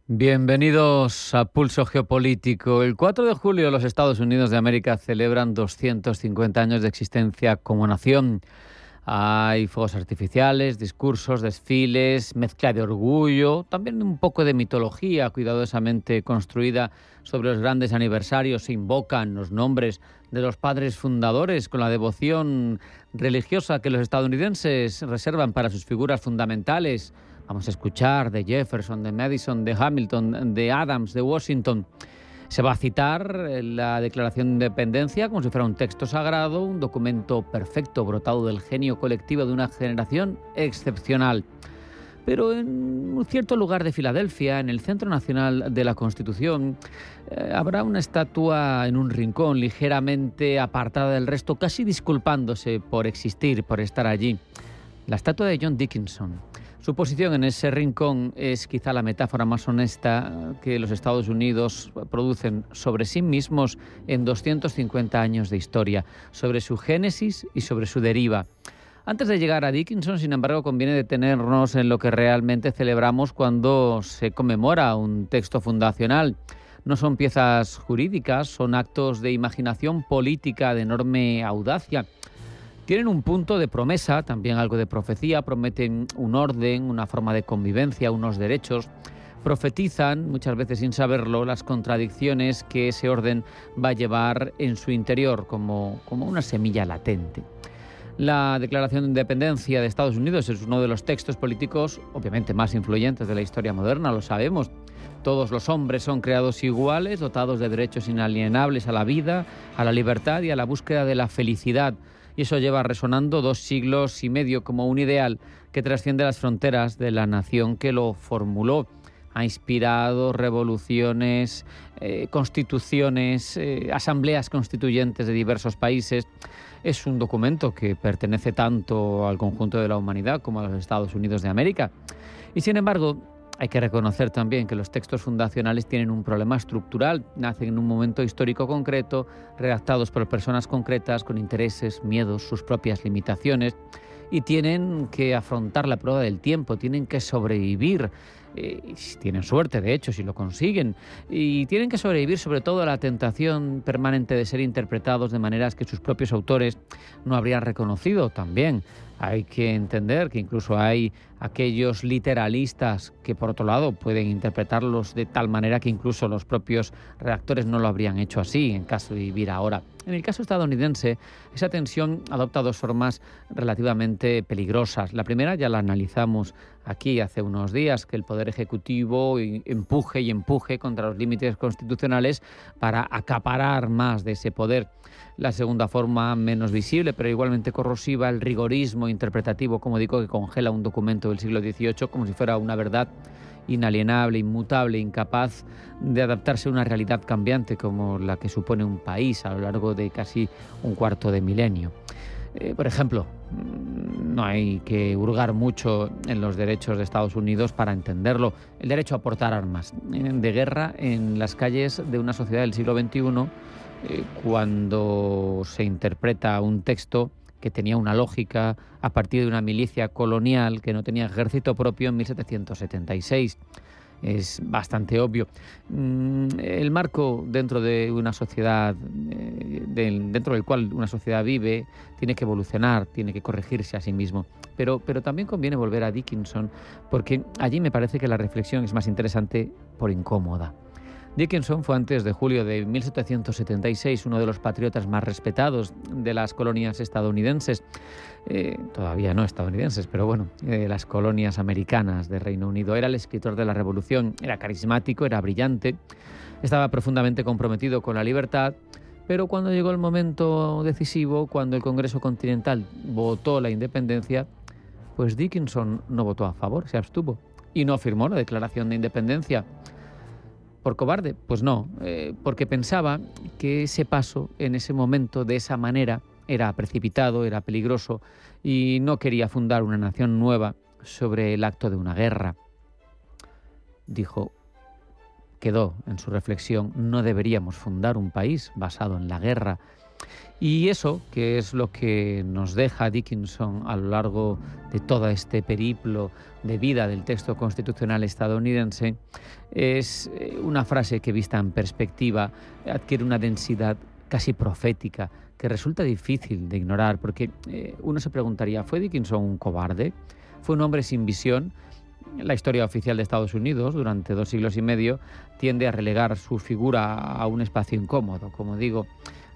Bienvenidos a Pulso Geopolítico. El 4 de julio los Estados Unidos de América celebran 250 años de existencia como nación. Hay fuegos artificiales, discursos, desfiles, mezcla de orgullo, también un poco de mitología cuidadosamente construida sobre los grandes aniversarios. Se invocan los nombres de los padres fundadores con la devoción religiosa que los estadounidenses reservan para sus figuras fundamentales. Vamos a escuchar de Jefferson, de Madison, de Hamilton, de Adams, de Washington. Se va a citar la Declaración de Independencia como si fuera un texto sagrado, un documento perfecto, brotado del genio colectivo de una generación excepcional. Pero en un cierto lugar de Filadelfia, en el Centro Nacional de la Constitución, habrá una estatua en un rincón ligeramente apartada del resto, casi disculpándose por existir, por estar allí. La estatua de John Dickinson. Su posición en ese rincón es quizá la metáfora más honesta que los Estados Unidos producen sobre sí mismos en 250 años de historia, sobre su génesis y sobre su deriva. Antes de llegar a Dickinson, sin embargo, conviene detenernos en lo que realmente celebramos cuando se conmemora un texto fundacional. No son piezas jurídicas, son actos de imaginación política de enorme audacia. Tienen un punto de promesa, también algo de profecía, prometen un orden, una forma de convivencia, unos derechos. Profetizan, muchas veces sin saberlo, las contradicciones que ese orden va a llevar en su interior, como una semilla latente. La Declaración de Independencia de Estados Unidos es uno de los textos políticos, obviamente más influyentes de la historia moderna, lo sabemos. Todos los hombres son creados iguales, dotados de derechos inalienables a la vida, a la libertad y a la búsqueda de la felicidad. Y eso lleva resonando 2 siglos y medio como un ideal que trasciende las fronteras de la nación que lo formuló. Ha inspirado revoluciones, constituciones, asambleas constituyentes de diversos países. Es un documento que pertenece tanto al conjunto de la humanidad como a los Estados Unidos de América. Y sin embargo, hay que reconocer también que los textos fundacionales tienen un problema estructural, nacen en un momento histórico concreto, redactados por personas concretas con intereses, miedos, sus propias limitaciones, y tienen que afrontar la prueba del tiempo, tienen que sobrevivir, tienen suerte de hecho si lo consiguen, y tienen que sobrevivir sobre todo a la tentación permanente de ser interpretados de maneras que sus propios autores no habrían reconocido también. Hay que entender que incluso hay aquellos literalistas que, por otro lado, pueden interpretarlos de tal manera que incluso los propios redactores no lo habrían hecho así en caso de vivir ahora. En el caso estadounidense, esa tensión adopta 2 formas relativamente peligrosas. La primera ya la analizamos aquí hace unos días, que el Poder Ejecutivo empuje contra los límites constitucionales para acaparar más de ese poder. La segunda forma, menos visible, pero igualmente corrosiva, el rigorismo interpretativo, como digo, que congela un documento del siglo XVIII como si fuera una verdad inalienable, inmutable, incapaz de adaptarse a una realidad cambiante como la que supone un país a lo largo de casi un cuarto de milenio. Por ejemplo, no hay que hurgar mucho en los derechos de Estados Unidos para entenderlo. El derecho a portar armas de guerra en las calles de una sociedad del siglo XXI, cuando se interpreta un texto que tenía una lógica a partir de una milicia colonial que no tenía ejército propio en 1776. Es bastante obvio. El marco dentro de una sociedad, dentro del cual una sociedad vive, tiene que evolucionar, tiene que corregirse a sí mismo. Pero también conviene volver a Dickinson, porque allí me parece que la reflexión es más interesante por incómoda. Dickinson fue antes de julio de 1776 uno de los patriotas más respetados de las colonias estadounidenses, todavía no estadounidenses, pero bueno, las colonias americanas de Reino Unido. Era el escritor de la Revolución, era carismático, era brillante, estaba profundamente comprometido con la libertad, pero cuando llegó el momento decisivo, cuando el Congreso Continental votó la independencia, pues Dickinson no votó a favor, se abstuvo y no firmó la Declaración de Independencia. ¿Por cobarde? Pues no, porque pensaba que ese paso en ese momento, de esa manera, era precipitado, era peligroso y no quería fundar una nación nueva sobre el acto de una guerra. Dijo, quedó en su reflexión, no deberíamos fundar un país basado en la guerra. Y eso, que es lo que nos deja Dickinson a lo largo de todo este periplo de vida del texto constitucional estadounidense, es una frase que, vista en perspectiva, adquiere una densidad casi profética, que resulta difícil de ignorar, porque uno se preguntaría, ¿fue Dickinson un cobarde? ¿Fue un hombre sin visión? La historia oficial de Estados Unidos, durante 2 siglos y medio, tiende a relegar su figura a un espacio incómodo. Como digo,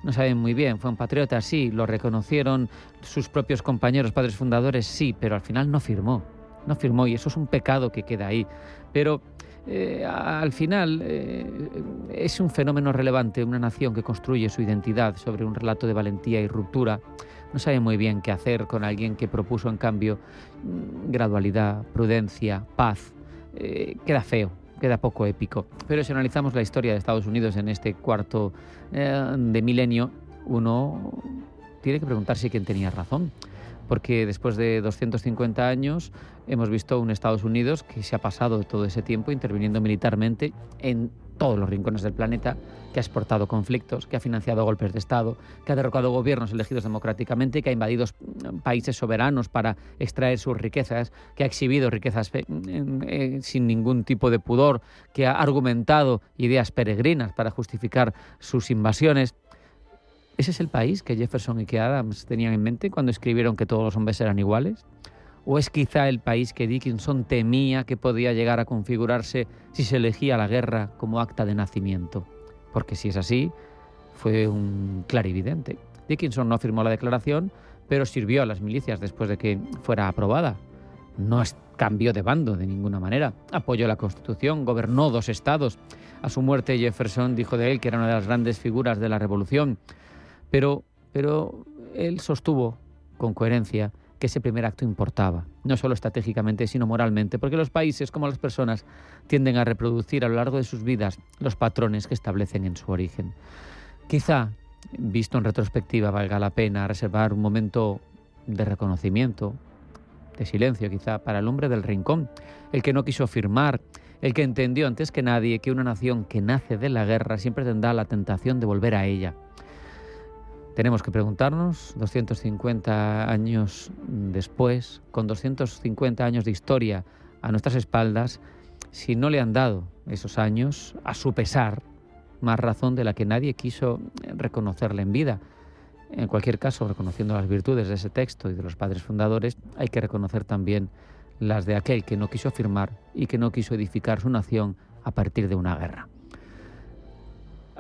no saben muy bien, ¿fue un patriota? Sí. ¿Lo reconocieron sus propios compañeros, padres fundadores? Sí, pero al final no firmó, y eso es un pecado que queda ahí. Pero al final es un fenómeno relevante, una nación que construye su identidad sobre un relato de valentía y ruptura. No sabe muy bien qué hacer con alguien que propuso, en cambio, gradualidad, prudencia, paz. Queda feo, queda poco épico. Pero si analizamos la historia de Estados Unidos en este cuarto de milenio, uno tiene que preguntarse quién tenía razón. Porque después de 250 años hemos visto un Estados Unidos que se ha pasado todo ese tiempo interviniendo militarmente en todos los rincones del planeta, que ha exportado conflictos, que ha financiado golpes de Estado, que ha derrocado gobiernos elegidos democráticamente, que ha invadido países soberanos para extraer sus riquezas, que ha exhibido riquezas sin ningún tipo de pudor, que ha argumentado ideas peregrinas para justificar sus invasiones. ¿Ese es el país que Jefferson y que Adams tenían en mente cuando escribieron que todos los hombres eran iguales? ¿O es quizá el país que Dickinson temía que podía llegar a configurarse si se elegía la guerra como acta de nacimiento? Porque si es así, fue un clarividente. Dickinson no firmó la declaración, pero sirvió a las milicias después de que fuera aprobada. No cambió de bando de ninguna manera. Apoyó la Constitución, gobernó 2 estados. A su muerte, Jefferson dijo de él que era una de las grandes figuras de la Revolución. Pero él sostuvo con coherencia que ese primer acto importaba, no solo estratégicamente, sino moralmente, porque los países, como las personas, tienden a reproducir a lo largo de sus vidas los patrones que establecen en su origen. Quizá, visto en retrospectiva, valga la pena reservar un momento de reconocimiento, de silencio quizá, para el hombre del rincón, el que no quiso firmar, el que entendió antes que nadie que una nación que nace de la guerra siempre tendrá la tentación de volver a ella. Tenemos que preguntarnos, 250 años después, con 250 años de historia a nuestras espaldas, si no le han dado esos años, a su pesar, más razón de la que nadie quiso reconocerle en vida. En cualquier caso, reconociendo las virtudes de ese texto y de los padres fundadores, hay que reconocer también las de aquel que no quiso firmar y que no quiso edificar su nación a partir de una guerra.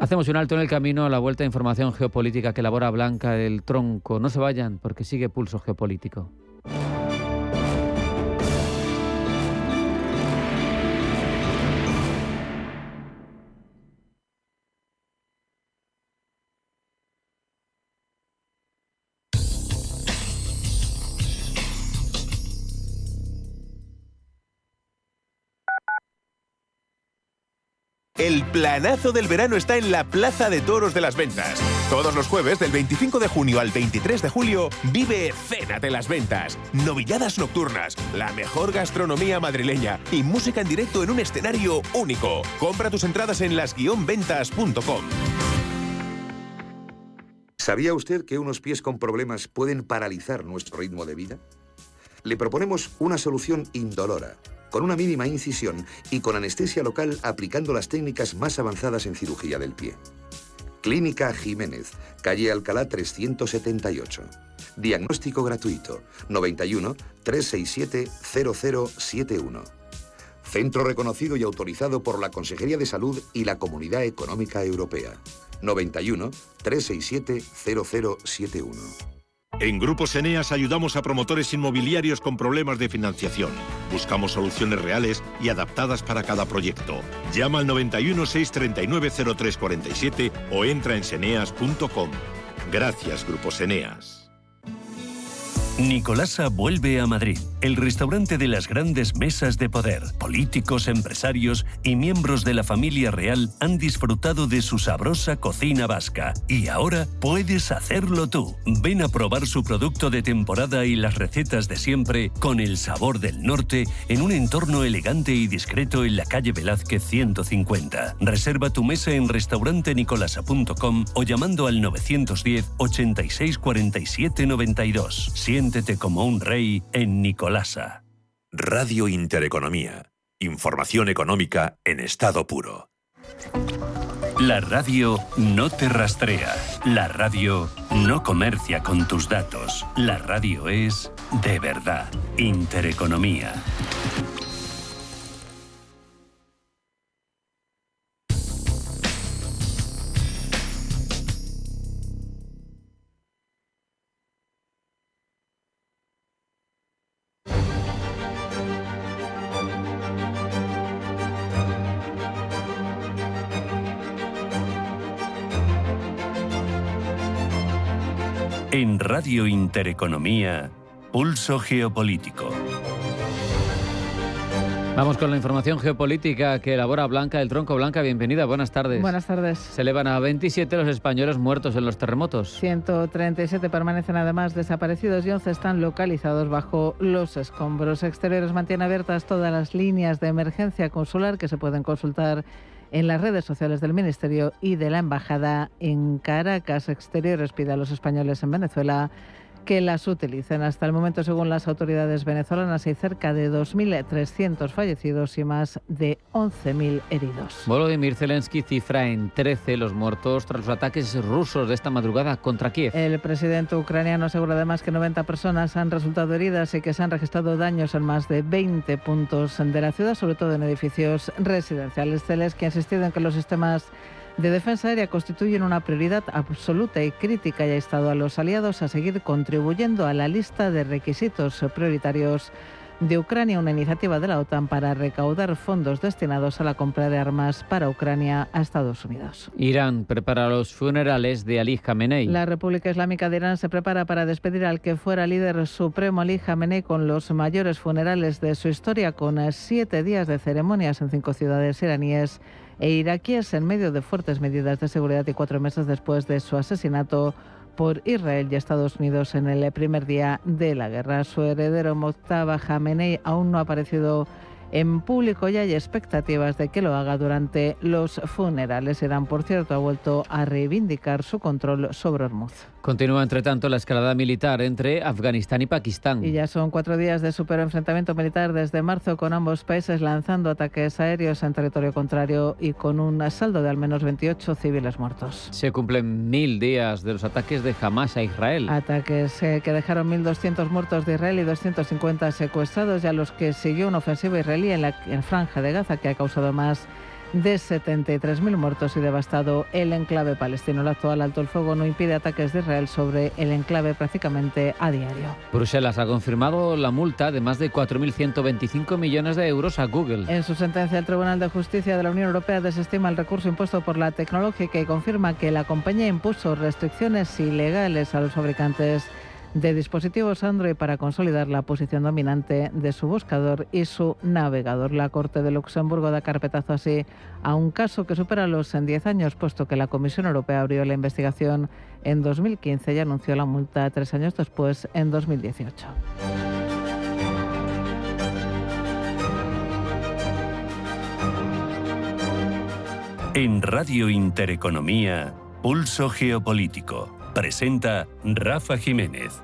Hacemos un alto en el camino a la vuelta de información geopolítica que elabora Blanca del Tronco. No se vayan porque sigue Pulso Geopolítico. El planazo del verano está en la Plaza de Toros de Las Ventas. Todos los jueves, del 25 de junio al 23 de julio, vive Cénate Las Ventas. Novilladas nocturnas, la mejor gastronomía madrileña y música en directo en un escenario único. Compra tus entradas en las-ventas.com. ¿Sabía usted que unos pies con problemas pueden paralizar nuestro ritmo de vida? Le proponemos una solución indolora, con una mínima incisión y con anestesia local aplicando las técnicas más avanzadas en cirugía del pie. Clínica Jiménez, calle Alcalá 378. Diagnóstico gratuito, 91 367 0071. Centro reconocido y autorizado por la Consejería de Salud y la Comunidad Económica Europea. 91 367 0071. En Grupos Eneas ayudamos a promotores inmobiliarios con problemas de financiación. Buscamos soluciones reales y adaptadas para cada proyecto. Llama al 91 639 0347 o entra en seneas.com. Gracias, Grupos Eneas. Nicolasa vuelve a Madrid, el restaurante de las grandes mesas de poder. Políticos, empresarios y miembros de la familia real han disfrutado de su sabrosa cocina vasca. Y ahora puedes hacerlo tú. Ven a probar su producto de temporada y las recetas de siempre con el sabor del norte en un entorno elegante y discreto en la calle Velázquez 150. Reserva tu mesa en restaurantenicolasa.com o llamando al 910 86 47 92. Siéntete como un rey en Nicolasa. Radio Intereconomía. Información económica en estado puro. La radio no te rastrea. La radio no comercia con tus datos. La radio es de verdad. Intereconomía. En Radio Intereconomía, Pulso Geopolítico. Vamos con la información geopolítica que elabora Blanca del Tronco. Blanca, bienvenida, buenas tardes. Buenas tardes. Se elevan a 27 los españoles muertos en los terremotos. 137 permanecen además desaparecidos y 11 están localizados bajo los escombros. Exteriores mantiene abiertas todas las líneas de emergencia consular que se pueden consultar en las redes sociales del Ministerio y de la Embajada en Caracas. Exteriores pide a los españoles en Venezuela que las utilicen. Hasta el momento, según las autoridades venezolanas, hay cerca de 2.300 fallecidos y más de 11.000 heridos. Volodymyr Zelensky cifra en 13 los muertos tras los ataques rusos de esta madrugada contra Kiev. El presidente ucraniano asegura además que 90 personas han resultado heridas y que se han registrado daños en más de 20 puntos de la ciudad, sobre todo en edificios residenciales. Zelensky ha insistido en que los sistemas de defensa aérea constituyen una prioridad absoluta y crítica y ha instado a los aliados a seguir contribuyendo a la lista de requisitos prioritarios de Ucrania, una iniciativa de la OTAN para recaudar fondos destinados a la compra de armas para Ucrania a Estados Unidos. Irán prepara los funerales de Ali Khamenei. La República Islámica de Irán se prepara para despedir al que fuera líder supremo Ali Khamenei con los mayores funerales de su historia, con 7 días de ceremonias en 5 ciudades iraníes e iraquíes en medio de fuertes medidas de seguridad y 4 meses después de su asesinato por Israel y Estados Unidos en el primer día de la guerra. Su heredero Mojtaba Khamenei aún no ha aparecido en público y hay expectativas de que lo haga durante los funerales. Irán, por cierto, ha vuelto a reivindicar su control sobre Hormuz. Continúa, entre tanto, la escalada militar entre Afganistán y Pakistán. Y ya son 4 días de superenfrentamiento militar desde marzo, con ambos países lanzando ataques aéreos en territorio contrario y con un saldo de al menos 28 civiles muertos. Se cumplen 1000 días de los ataques de Hamas a Israel. Ataques que dejaron 1.200 muertos de Israel y 250 secuestrados, y a los que siguió una ofensiva israelí en la Franja de Gaza que ha causado más de 73.000 muertos y devastado el enclave palestino. El actual alto el fuego no impide ataques de Israel sobre el enclave prácticamente a diario. Bruselas ha confirmado la multa de más de 4.125 millones de euros a Google. En su sentencia, el Tribunal de Justicia de la Unión Europea desestima el recurso impuesto por la tecnológica y confirma que la compañía impuso restricciones ilegales a los fabricantes de dispositivos Android para consolidar la posición dominante de su buscador y su navegador. La Corte de Luxemburgo da carpetazo así a un caso que supera los 10 años, puesto que la Comisión Europea abrió la investigación en 2015 y anunció la multa 3 años después, en 2018. En Radio Intereconomía, Pulso Geopolítico. Presenta Rafa Jiménez.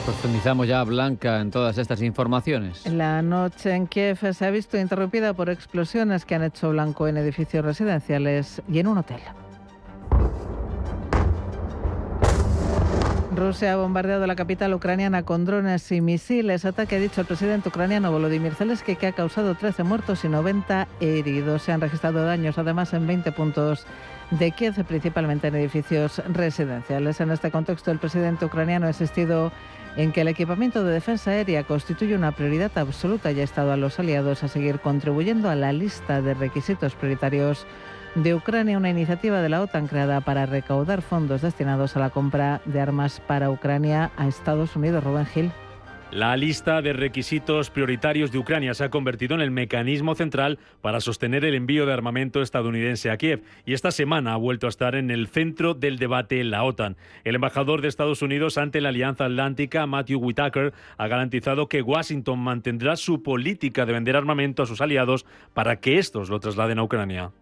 Profundizamos ya, Blanca, en todas estas informaciones. La noche en Kiev se ha visto interrumpida por explosiones que han hecho blanco en edificios residenciales y en un hotel. Rusia ha bombardeado la capital ucraniana con drones y misiles, ataque, ha dicho el presidente ucraniano Volodymyr Zelensky, que ha causado 13 muertos y 90 heridos. Se han registrado daños además en 20 puntos de Kiev, principalmente en edificios residenciales. En este contexto, el presidente ucraniano ha insistido en que el equipamiento de defensa aérea constituye una prioridad absoluta y ha instado a los aliados a seguir contribuyendo a la lista de requisitos prioritarios de Ucrania, una iniciativa de la OTAN creada para recaudar fondos destinados a la compra de armas para Ucrania a Estados Unidos. Rubén Gil. La lista de requisitos prioritarios de Ucrania se ha convertido en el mecanismo central para sostener el envío de armamento estadounidense a Kiev y esta semana ha vuelto a estar en el centro del debate en la OTAN. El embajador de Estados Unidos ante la Alianza Atlántica, Matthew Whitaker, ha garantizado que Washington mantendrá su política de vender armamento a sus aliados para que estos lo trasladen a Ucrania.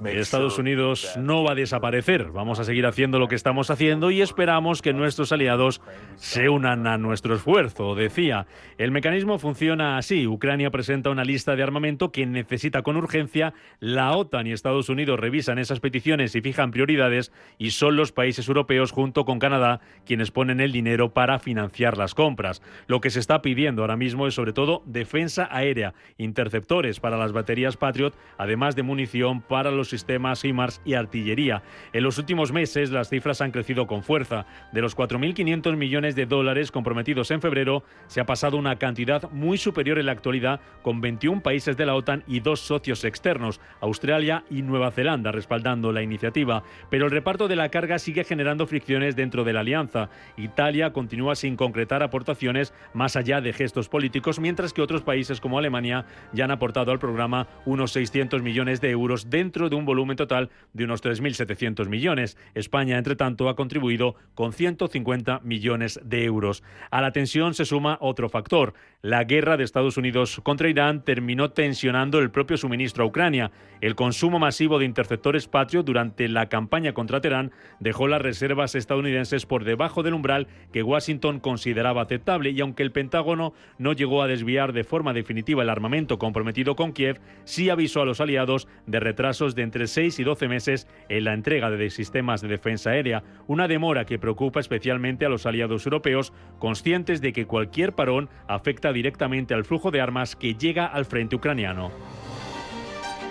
Estados Unidos no va a desaparecer. Vamos a seguir haciendo lo que estamos haciendo y esperamos que nuestros aliados se unan a nuestro esfuerzo, decía. El mecanismo funciona así. Ucrania presenta una lista de armamento que necesita con urgencia. La OTAN y Estados Unidos revisan esas peticiones y fijan prioridades y son los países europeos junto con Canadá quienes ponen el dinero para financiar las compras. Lo que se está pidiendo ahora mismo es sobre todo defensa aérea, interceptores para las baterías Patriot, además de munición para los sistemas HIMARS y artillería. En los últimos meses las cifras han crecido con fuerza. De los 4.500 millones de dólares comprometidos en febrero, se ha pasado una cantidad muy superior en la actualidad, con 21 países de la OTAN y 2 socios externos, Australia y Nueva Zelanda, respaldando la iniciativa. Pero el reparto de la carga sigue generando fricciones dentro de la alianza. Italia continúa sin concretar aportaciones más allá de gestos políticos, mientras que otros países como Alemania ya han aportado al programa unos 600 millones de euros dentro de un volumen total de unos 3.700 millones. España, entre tanto, ha contribuido con 150 millones de euros. A la tensión se suma otro factor. La guerra de Estados Unidos contra Irán terminó tensionando el propio suministro a Ucrania. El consumo masivo de interceptores Patriot durante la campaña contra Teherán dejó las reservas estadounidenses por debajo del umbral que Washington consideraba aceptable, y aunque el Pentágono no llegó a desviar de forma definitiva el armamento comprometido con Kiev, sí avisó a los aliados de retrasos de entre 6 y 12 meses en la entrega de sistemas de defensa aérea, una demora que preocupa especialmente a los aliados europeos, conscientes de que cualquier parón afecta directamente al flujo de armas que llega al frente ucraniano.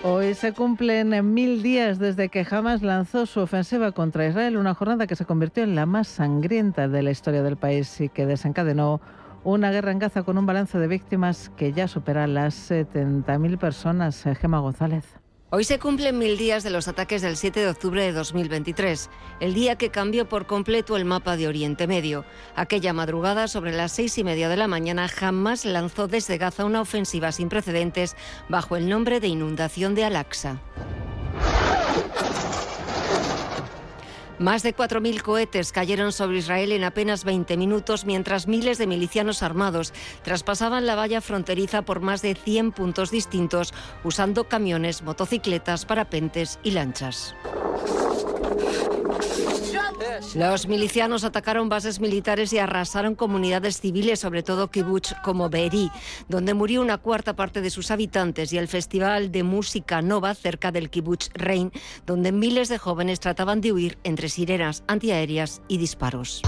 Hoy se cumplen 1000 días desde que Hamas lanzó su ofensiva contra Israel, una jornada que se convirtió en la más sangrienta de la historia del país y que desencadenó una guerra en Gaza con un balance de víctimas que ya supera las 70.000 personas. Gemma González. Hoy se cumplen 1000 días de los ataques del 7 de octubre de 2023, el día que cambió por completo el mapa de Oriente Medio. Aquella madrugada, sobre las 6:30 de la mañana, Hamas lanzó desde Gaza una ofensiva sin precedentes bajo el nombre de inundación de Al-Aqsa. Más de 4.000 cohetes cayeron sobre Israel en apenas 20 minutos, mientras miles de milicianos armados traspasaban la valla fronteriza por más de 100 puntos distintos, usando camiones, motocicletas, parapentes y lanchas. Los milicianos atacaron bases militares y arrasaron comunidades civiles, sobre todo kibutz como Be'eri, donde murió una cuarta parte de sus habitantes, y el festival de música Nova cerca del kibutz Rein, donde miles de jóvenes trataban de huir entre sirenas antiaéreas y disparos.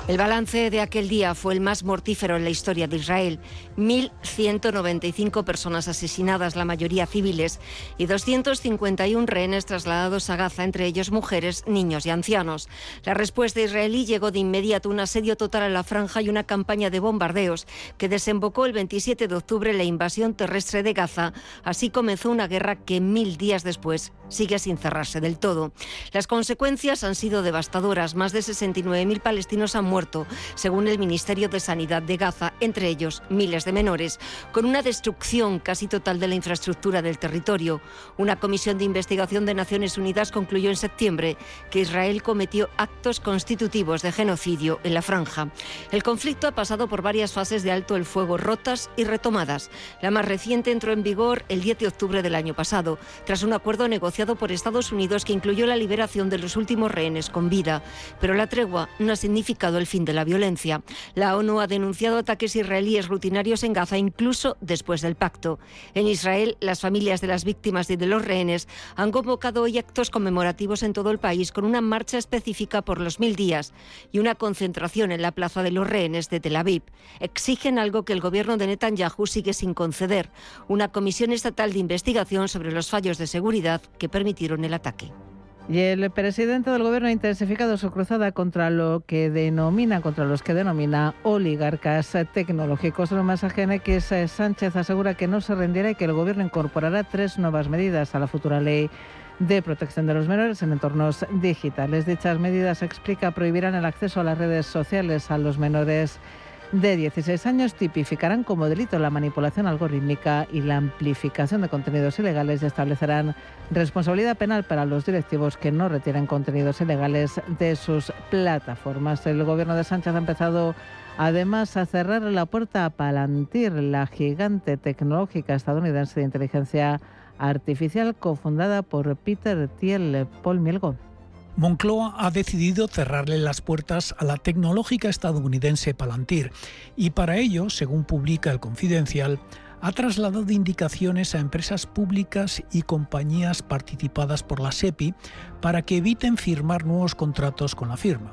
El balance de aquel día fue el más mortífero en la historia de Israel. 1.195 personas asesinadas, la mayoría civiles, y 251 rehenes trasladados a Gaza, entre ellos mujeres, niños y ancianos. La respuesta israelí llegó de inmediato, un asedio total a la franja y una campaña de bombardeos que desembocó el 27 de octubre en la invasión terrestre de Gaza. Así comenzó una guerra que 1000 días después sigue sin cerrarse del todo. Las consecuencias han sido devastadoras. Más de 69.000 palestinos han muerto, según el Ministerio de Sanidad de Gaza, entre ellos miles de menores, con una destrucción casi total de la infraestructura del territorio. Una comisión de investigación de Naciones Unidas concluyó en septiembre que Israel cometió actos constitutivos de genocidio en la franja. El conflicto ha pasado por varias fases de alto el fuego rotas y retomadas. La más reciente entró en vigor el 10 de octubre del año pasado, tras un acuerdo negociado por Estados Unidos que incluyó la liberación de los últimos rehenes con vida. Pero la tregua no ha significado el fin de la violencia. La ONU ha denunciado ataques israelíes rutinarios en Gaza incluso después del pacto. En Israel, las familias de las víctimas y de los rehenes han convocado hoy actos conmemorativos en todo el país, con una marcha específica por los 1000 días y una concentración en la Plaza de los Rehenes de Tel Aviv. Exigen algo que el gobierno de Netanyahu sigue sin conceder: una comisión estatal de investigación sobre los fallos de seguridad que permitieron el ataque. Y el presidente del Gobierno ha intensificado su cruzada contra los que denomina oligarcas tecnológicos. En un mensaje en X, Sánchez asegura que no se rendirá y que el Gobierno incorporará 3 nuevas medidas a la futura ley de protección de los menores en entornos digitales. Dichas medidas, explica, prohibirán el acceso a las redes sociales a los menores de 16 años, tipificarán como delito la manipulación algorítmica y la amplificación de contenidos ilegales y establecerán responsabilidad penal para los directivos que no retiren contenidos ilegales de sus plataformas. El Gobierno de Sánchez ha empezado además a cerrar la puerta a Palantir, la gigante tecnológica estadounidense de inteligencia artificial cofundada por Peter Thiel. Paul Mielgo. Moncloa ha decidido cerrarle las puertas a la tecnológica estadounidense Palantir y para ello, según publica El Confidencial, ha trasladado indicaciones a empresas públicas y compañías participadas por la SEPI para que eviten firmar nuevos contratos con la firma.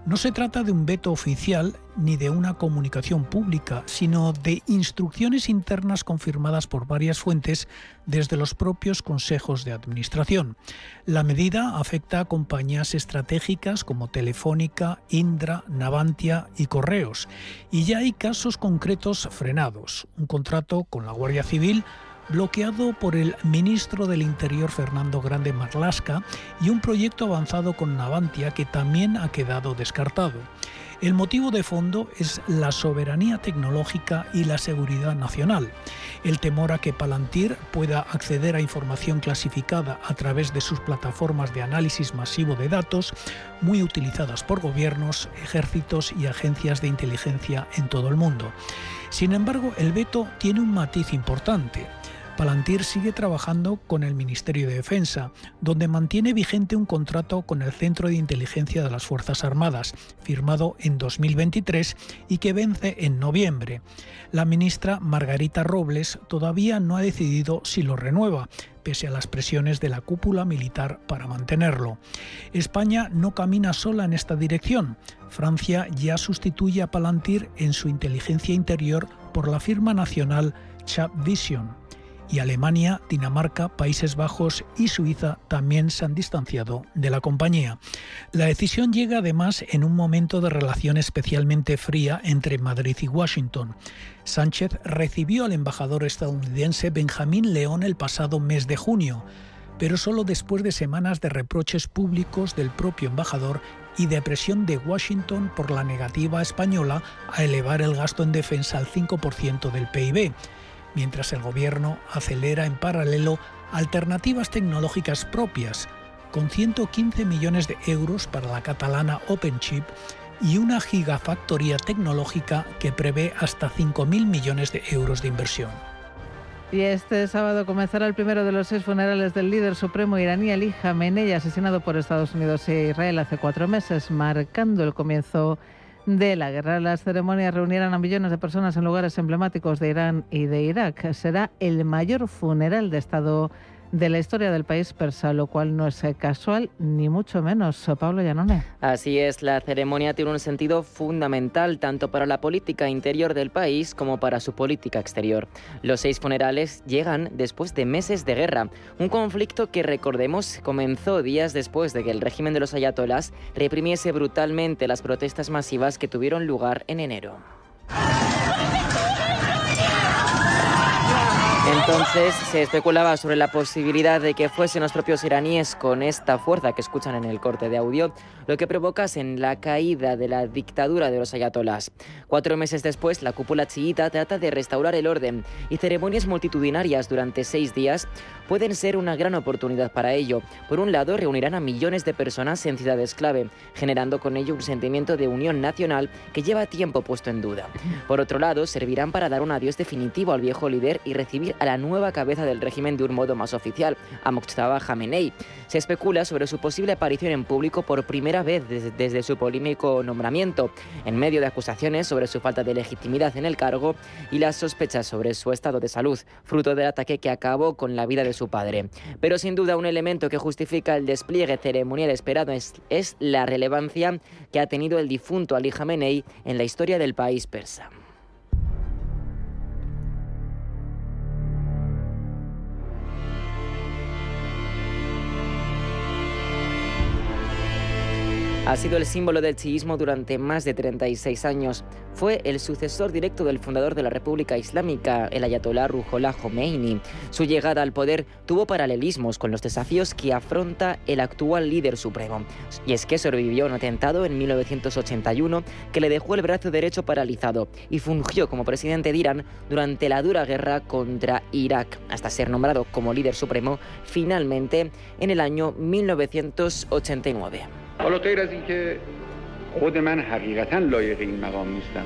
No se trata de un veto oficial ni de una comunicación pública, sino de instrucciones internas confirmadas por varias fuentes desde los propios consejos de administración. La medida afecta a compañías estratégicas como Telefónica, Indra, Navantia y Correos, y ya hay casos concretos frenados. Un contrato con la Guardia Civil bloqueado por el ministro del Interior Fernando Grande Marlaska y un proyecto avanzado con Navantia que también ha quedado descartado. El motivo de fondo es la soberanía tecnológica y la seguridad nacional. El temor a que Palantir pueda acceder a información clasificada a través de sus plataformas de análisis masivo de datos, muy utilizadas por gobiernos, ejércitos y agencias de inteligencia en todo el mundo. Sin embargo, el veto tiene un matiz importante. Palantir sigue trabajando con el Ministerio de Defensa, donde mantiene vigente un contrato con el Centro de Inteligencia de las Fuerzas Armadas, firmado en 2023 y que vence en noviembre. La ministra Margarita Robles todavía no ha decidido si lo renueva, pese a las presiones de la cúpula militar para mantenerlo. España no camina sola en esta dirección. Francia ya sustituye a Palantir en su inteligencia interior por la firma nacional Chabvision. Y Alemania, Dinamarca, Países Bajos y Suiza también se han distanciado de la compañía. La decisión llega además en un momento de relación especialmente fría entre Madrid y Washington. Sánchez recibió al embajador estadounidense Benjamín León el pasado mes de junio, pero solo después de semanas de reproches públicos del propio embajador y de presión de Washington por la negativa española a elevar el gasto en defensa al 5% del PIB. Mientras el Gobierno acelera en paralelo alternativas tecnológicas propias, con 115 millones de euros para la catalana OpenChip y una gigafactoría tecnológica que prevé hasta 5.000 millones de euros de inversión. Y este sábado comenzará el primero de los 6 funerales del líder supremo iraní Ali Khamenei, asesinado por Estados Unidos e Israel hace 4 meses, marcando el comienzo de la guerra. Las ceremonias reunirán a millones de personas en lugares emblemáticos de Irán y de Irak. Será el mayor funeral de Estado de la historia del país persa, lo cual no es casual ni mucho menos. Pablo Llanone. Así es, la ceremonia tiene un sentido fundamental tanto para la política interior del país como para su política exterior. Los 6 funerales llegan después de meses de guerra, un conflicto que, recordemos, comenzó días después de que el régimen de los ayatolás reprimiese brutalmente las protestas masivas que tuvieron lugar en enero. Entonces se especulaba sobre la posibilidad de que fuesen los propios iraníes con esta fuerza que escuchan en el corte de audio lo que provocasen la caída de la dictadura de los ayatolás. 4 meses después, la cúpula chiita trata de restaurar el orden y ceremonias multitudinarias durante 6 días pueden ser una gran oportunidad para ello. Por un lado, reunirán a millones de personas en ciudades clave, generando con ello un sentimiento de unión nacional que lleva tiempo puesto en duda. Por otro lado, servirán para dar un adiós definitivo al viejo líder y recibir a la nueva cabeza del régimen de un modo más oficial, a Mojtaba Khamenei. Se especula sobre su posible aparición en público por primera vez desde su polémico nombramiento, en medio de acusaciones sobre su falta de legitimidad en el cargo y las sospechas sobre su estado de salud, fruto del ataque que acabó con la vida de su padre. Pero sin duda un elemento que justifica el despliegue ceremonial esperado es la relevancia que ha tenido el difunto Ali Khamenei en la historia del país persa. Ha sido el símbolo del chiismo durante más de 36 años. Fue el sucesor directo del fundador de la República Islámica, el ayatolá Ruhollah Khomeini. Su llegada al poder tuvo paralelismos con los desafíos que afronta el actual líder supremo. Y es que sobrevivió a un atentado en 1981 que le dejó el brazo derecho paralizado y fungió como presidente de Irán durante la dura guerra contra Irak, hasta ser nombrado como líder supremo finalmente en el año 1989.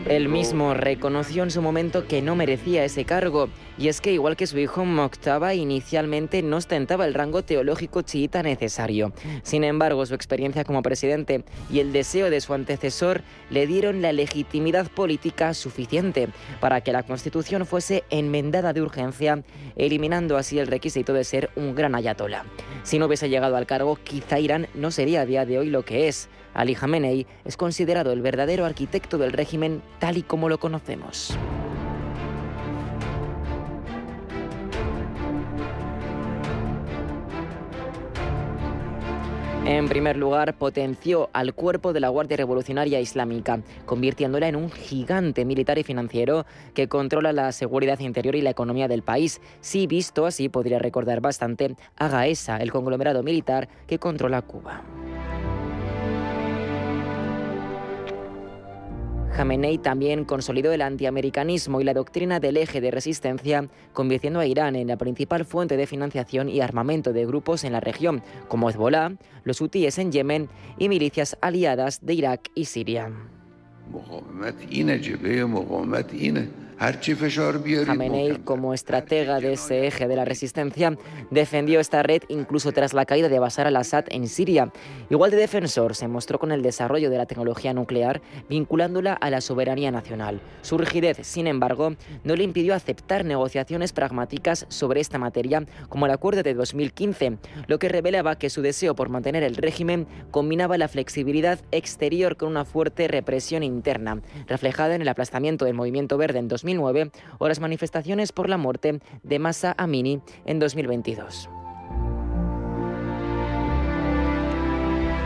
Él mismo reconoció en su momento que no merecía ese cargo, y es que igual que su hijo Mojtaba, inicialmente no ostentaba el rango teológico chiita necesario. Sin embargo, su experiencia como presidente y el deseo de su antecesor le dieron la legitimidad política suficiente para que la Constitución fuese enmendada de urgencia, eliminando así el requisito de ser un gran ayatolá. Si no hubiese llegado al cargo, quizá Irán no sería a día de hoy lo que es. Ali Khamenei es considerado el verdadero arquitecto del régimen tal y como lo conocemos. En primer lugar, potenció al cuerpo de la Guardia Revolucionaria Islámica, convirtiéndola en un gigante militar y financiero que controla la seguridad interior y la economía del país. Si visto así, podría recordar bastante a Gaesa, el conglomerado militar que controla Cuba. Khamenei también consolidó el antiamericanismo y la doctrina del eje de resistencia, convirtiendo a Irán en la principal fuente de financiación y armamento de grupos en la región, como Hezbollah, los hutíes en Yemen y milicias aliadas de Irak y Siria. Khamenei, como estratega de ese eje de la resistencia, defendió esta red incluso tras la caída de Bashar al-Assad en Siria. Igual de defensor se mostró con el desarrollo de la tecnología nuclear, vinculándola a la soberanía nacional. Su rigidez, sin embargo, no le impidió aceptar negociaciones pragmáticas sobre esta materia, como el acuerdo de 2015, lo que revelaba que su deseo por mantener el régimen combinaba la flexibilidad exterior con una fuerte represión interna, reflejada en el aplastamiento del Movimiento Verde en 2009 o las manifestaciones por la muerte de Mahsa Amini en 2022.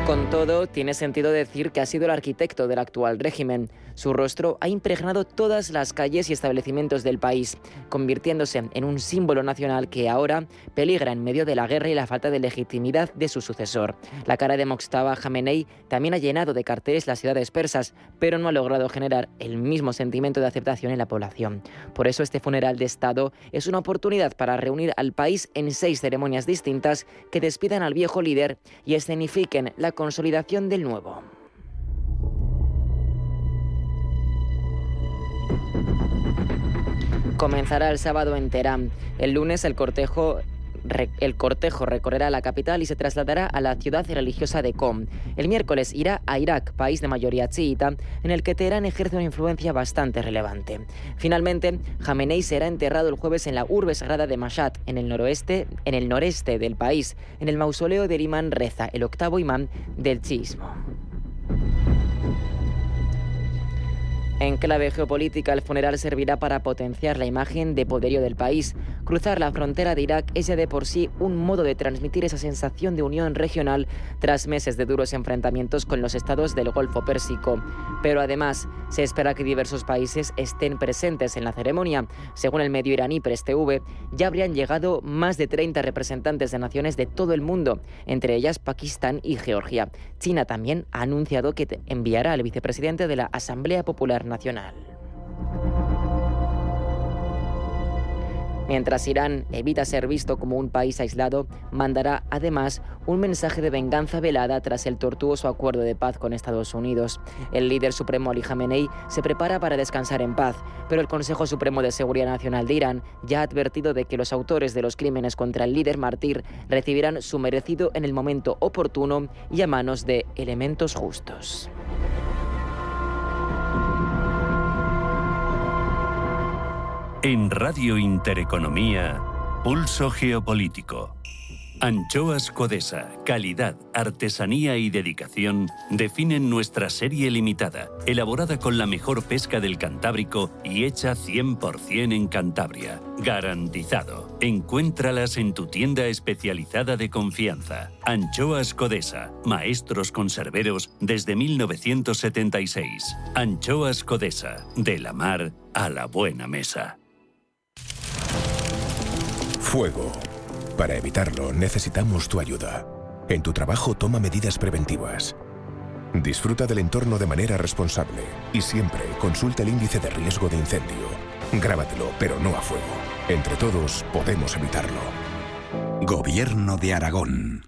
Con todo, tiene sentido decir que ha sido el arquitecto del actual régimen. Su rostro ha impregnado todas las calles y establecimientos del país, convirtiéndose en un símbolo nacional que ahora peligra en medio de la guerra y la falta de legitimidad de su sucesor. La cara de Mojtaba Khamenei también ha llenado de carteles las ciudades persas, pero no ha logrado generar el mismo sentimiento de aceptación en la población. Por eso este funeral de Estado es una oportunidad para reunir al país en 6 ceremonias distintas que despidan al viejo líder y escenifiquen la consolidación del nuevo. Comenzará el sábado en Teherán. El lunes el cortejo recorrerá la capital y se trasladará a la ciudad religiosa de Qom. El miércoles irá a Irak, país de mayoría chiita, en el que Teherán ejerce una influencia bastante relevante. Finalmente, Khamenei será enterrado el jueves en la urbe sagrada de Mashhad, en el noreste del país, en el mausoleo del imán Reza, el octavo imán del chiismo. En clave geopolítica, el funeral servirá para potenciar la imagen de poderío del país. Cruzar la frontera de Irak es ya de por sí un modo de transmitir esa sensación de unión regional tras meses de duros enfrentamientos con los estados del Golfo Pérsico. Pero además, se espera que diversos países estén presentes en la ceremonia. Según el medio iraní Press TV, ya habrían llegado más de 30 representantes de naciones de todo el mundo, entre ellas Pakistán y Georgia. China también ha anunciado que enviará al vicepresidente de la Asamblea Popular Nacional. Mientras Irán evita ser visto como un país aislado, mandará además un mensaje de venganza velada tras el tortuoso acuerdo de paz con Estados Unidos. El líder supremo Ali Khamenei se prepara para descansar en paz, pero el Consejo Supremo de Seguridad Nacional de Irán ya ha advertido de que los autores de los crímenes contra el líder mártir recibirán su merecido en el momento oportuno y a manos de elementos justos. En Radio Intereconomía, Pulso Geopolítico. Anchoas Codesa, calidad, artesanía y dedicación definen nuestra serie limitada, elaborada con la mejor pesca del Cantábrico y hecha 100% en Cantabria. Garantizado. Encuéntralas en tu tienda especializada de confianza. Anchoas Codesa, maestros conserveros desde 1976. Anchoas Codesa, de la mar a la buena mesa. Fuego. Para evitarlo, necesitamos tu ayuda. En tu trabajo, toma medidas preventivas. Disfruta del entorno de manera responsable y siempre consulta el índice de riesgo de incendio. Grábatelo, pero no a fuego. Entre todos, podemos evitarlo. Gobierno de Aragón.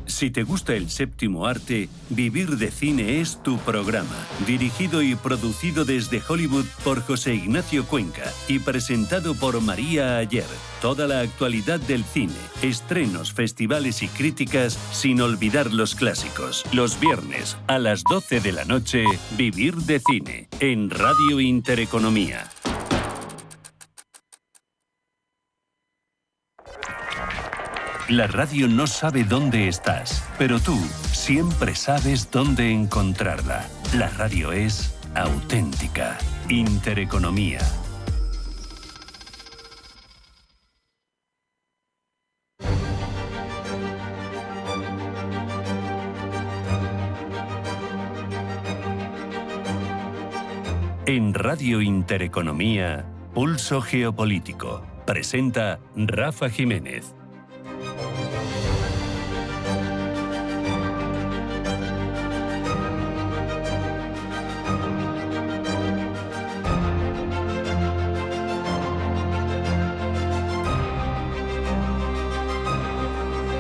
Si te gusta el séptimo arte, Vivir de Cine es tu programa. Dirigido y producido desde Hollywood por José Ignacio Cuenca y presentado por María Ayer. Toda la actualidad del cine, estrenos, festivales y críticas, sin olvidar los clásicos. Los viernes a las 12 de la noche, Vivir de Cine, en Radio Intereconomía. La radio no sabe dónde estás, pero tú siempre sabes dónde encontrarla. La radio es auténtica. Intereconomía. En Radio Intereconomía, Pulso Geopolítico. Presenta Rafa Jiménez.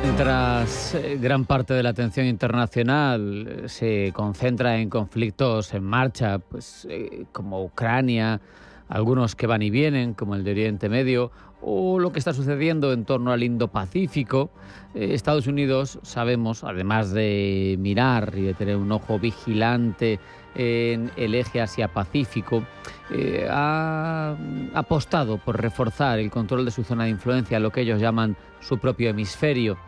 Mientras gran parte de la atención internacional se concentra en conflictos en marcha, pues como Ucrania, algunos que van y vienen, como el de Oriente Medio, o lo que está sucediendo en torno al Indo-Pacífico, Estados Unidos, sabemos, además de mirar y de tener un ojo vigilante en el eje Asia-Pacífico, ha apostado por reforzar el control de su zona de influencia, lo que ellos llaman su propio hemisferio.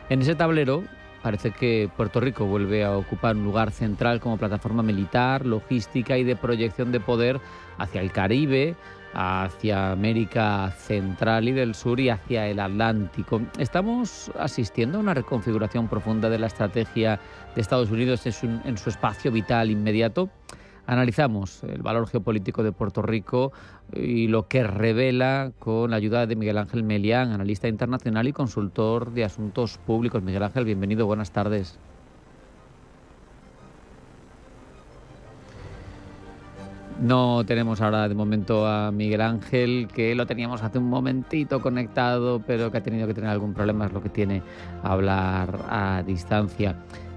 En ese tablero parece que Puerto Rico vuelve a ocupar un lugar central como plataforma militar, logística y de proyección de poder hacia el Caribe, hacia América Central y del Sur y hacia el Atlántico. Estamos asistiendo a una reconfiguración profunda de la estrategia de Estados Unidos en su espacio vital inmediato. Analizamos el valor geopolítico de Puerto Rico y lo que revela con la ayuda de Miguel Ángel Melián, analista internacional y consultor de asuntos públicos. Miguel Ángel, bienvenido, buenas tardes. No tenemos ahora de momento a Miguel Ángel, que lo teníamos hace un momentito conectado, pero que ha tenido que tener algún problema, es lo que tiene hablar a distancia.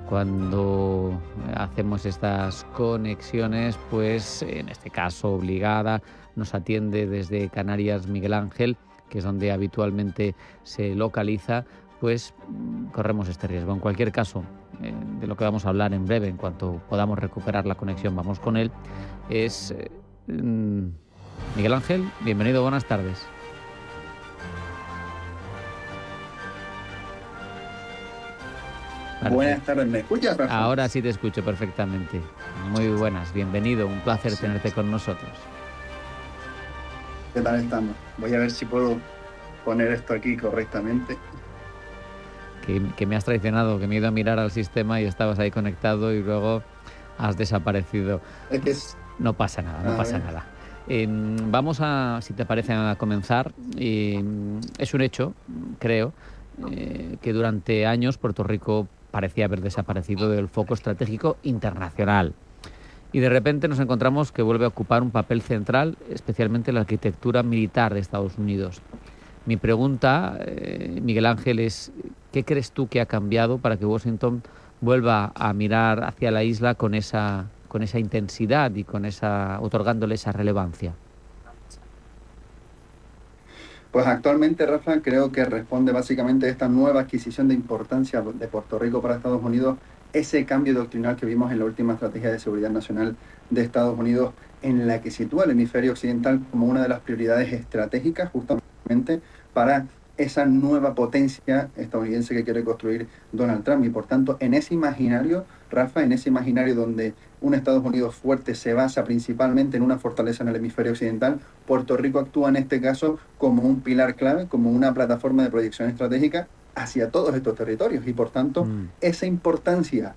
Cuando hacemos estas conexiones, pues en este caso obligada, nos atiende desde Canarias Miguel Ángel, que es donde habitualmente se localiza, pues corremos este riesgo. En cualquier caso, de lo que vamos a hablar en breve, en cuanto podamos recuperar la conexión, vamos con él, es Miguel Ángel, bienvenido, buenas tardes. Buenas tardes, ¿me escuchas, Rafa? Ahora sí te escucho perfectamente. Muy buenas, bienvenido, un placer tenerte con nosotros. ¿Qué tal estamos? Voy a ver si puedo poner esto aquí correctamente. Que me has traicionado, que me he ido a mirar al sistema y estabas ahí conectado y luego has desaparecido. No pasa nada, no pasa nada. Vamos a, si te parece, a comenzar. Es un hecho, creo, que durante años Puerto Rico parecía haber desaparecido del foco estratégico internacional. Y de repente nos encontramos que vuelve a ocupar un papel central, especialmente en la arquitectura militar de Estados Unidos. Mi pregunta, Miguel Ángel, es ¿qué crees tú que ha cambiado para que Washington vuelva a mirar hacia la isla con esa intensidad y otorgándole esa relevancia? Pues actualmente, Rafa, creo que responde básicamente a esta nueva adquisición de importancia de Puerto Rico para Estados Unidos, ese cambio doctrinal que vimos en la última estrategia de seguridad nacional de Estados Unidos, en la que sitúa el hemisferio occidental como una de las prioridades estratégicas justamente para esa nueva potencia estadounidense que quiere construir Donald Trump. Y por tanto, en ese imaginario, Rafa, en ese imaginario donde un Estados Unidos fuerte se basa principalmente en una fortaleza en el hemisferio occidental, Puerto Rico actúa en este caso como un pilar clave, como una plataforma de proyección estratégica hacia todos estos territorios. Y por tanto, esa importancia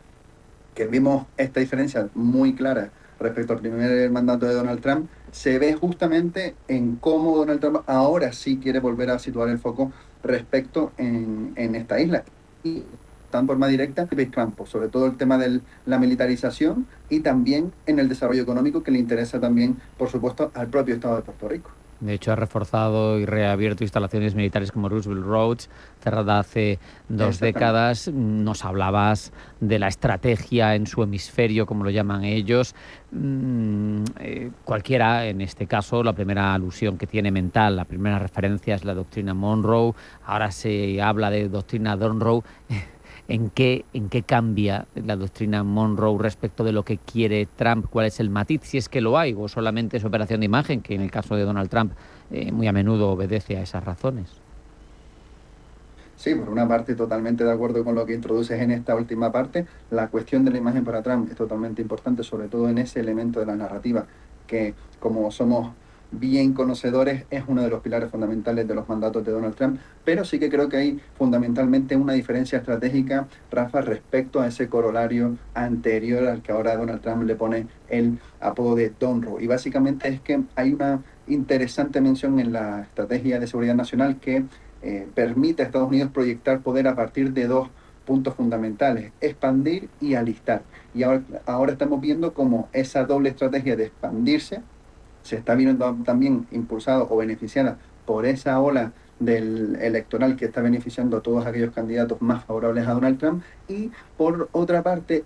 que vimos, esta diferencia muy clara respecto al primer mandato de Donald Trump, se ve justamente en cómo Donald Trump ahora sí quiere volver a situar el foco respecto en esta isla. Y tan por más directa, campo, sobre todo el tema de la militarización y también en el desarrollo económico que le interesa también, por supuesto, al propio Estado de Puerto Rico. De hecho, ha reforzado y reabierto instalaciones militares como Roosevelt Roads, cerrada hace 2 décadas. Nos hablabas de la estrategia en su hemisferio, como lo llaman ellos. Cualquiera, en este caso, la primera alusión que tiene mental, la primera referencia es la doctrina Monroe. Ahora se habla de doctrina Donroe. ¿En qué cambia la doctrina Monroe respecto de lo que quiere Trump? ¿Cuál es el matiz, si es que lo hay, o solamente es operación de imagen, que en el caso de Donald Trump muy a menudo obedece a esas razones? Sí, por una parte totalmente de acuerdo con lo que introduces en esta última parte. La cuestión de la imagen para Trump es totalmente importante, sobre todo en ese elemento de la narrativa, que como somos bien conocedores, es uno de los pilares fundamentales de los mandatos de Donald Trump, pero sí que creo que hay fundamentalmente una diferencia estratégica, Rafa, respecto a ese corolario anterior al que ahora Donald Trump le pone el apodo de Donroe. Y básicamente es que hay una interesante mención en la estrategia de seguridad nacional que permite a Estados Unidos proyectar poder a partir de 2 puntos fundamentales: expandir y alistar. Y ahora estamos viendo cómo esa doble estrategia de expandirse se está viendo también impulsado o beneficiada por esa ola del electoral que está beneficiando a todos aquellos candidatos más favorables a Donald Trump, y por otra parte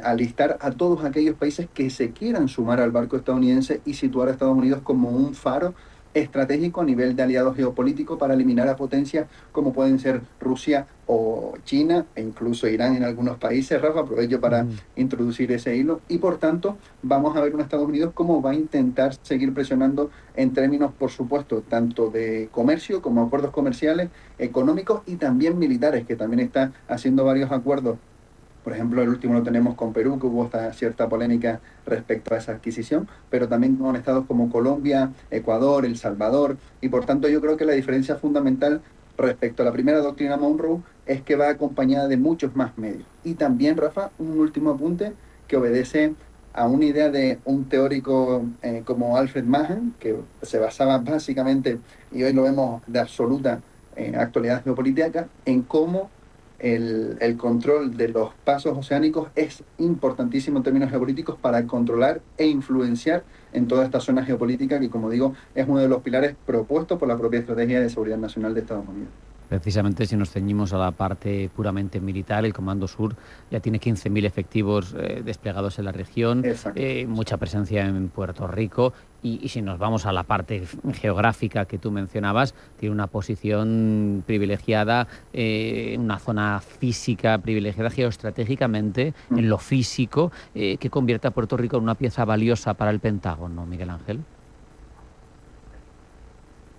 alistar a todos aquellos países que se quieran sumar al barco estadounidense y situar a Estados Unidos como un faro estratégico a nivel de aliados geopolíticos para eliminar a potencias como pueden ser Rusia o China e incluso Irán en algunos países. Rafa, aprovecho para introducir ese hilo, y por tanto vamos a ver un Estados Unidos cómo va a intentar seguir presionando en términos, por supuesto, tanto de comercio como acuerdos comerciales, económicos y también militares, que también está haciendo varios acuerdos. Por ejemplo, el último lo tenemos con Perú, que hubo cierta polémica respecto a esa adquisición, pero también con estados como Colombia, Ecuador, El Salvador, y por tanto yo creo que la diferencia fundamental respecto a la primera doctrina Monroe es que va acompañada de muchos más medios. Y también, Rafa, un último apunte que obedece a una idea de un teórico como Alfred Mahan, que se basaba básicamente, y hoy lo vemos de absoluta actualidad geopolítica, en cómo el control de los pasos oceánicos es importantísimo en términos geopolíticos para controlar e influenciar en toda esta zona geopolítica que, como digo, es uno de los pilares propuestos por la propia Estrategia de Seguridad Nacional de Estados Unidos. Precisamente, si nos ceñimos a la parte puramente militar, el Comando Sur ya tiene 15.000 efectivos desplegados en la región, mucha presencia en Puerto Rico, y si nos vamos a la parte geográfica que tú mencionabas, tiene una posición privilegiada, una zona física privilegiada geoestratégicamente, en lo físico, que convierte a Puerto Rico en una pieza valiosa para el Pentágono, Miguel Ángel.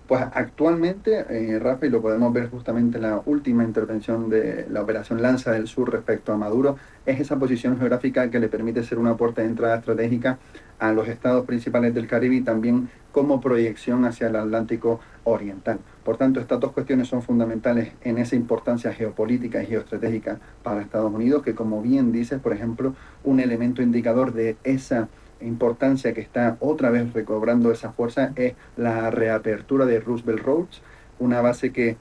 Pues actualmente, Rafa, y lo podemos ver justamente en la última intervención de la Operación Lanza del Sur respecto a Maduro, es esa posición geográfica que le permite ser una puerta de entrada estratégica a los estados principales del Caribe y también como proyección hacia el Atlántico Oriental. Por tanto, estas 2 cuestiones son fundamentales en esa importancia geopolítica y geoestratégica para Estados Unidos, que, como bien dices, por ejemplo, un elemento indicador de esa importancia que está otra vez recobrando esa fuerza es la reapertura de Roosevelt Roads, una base que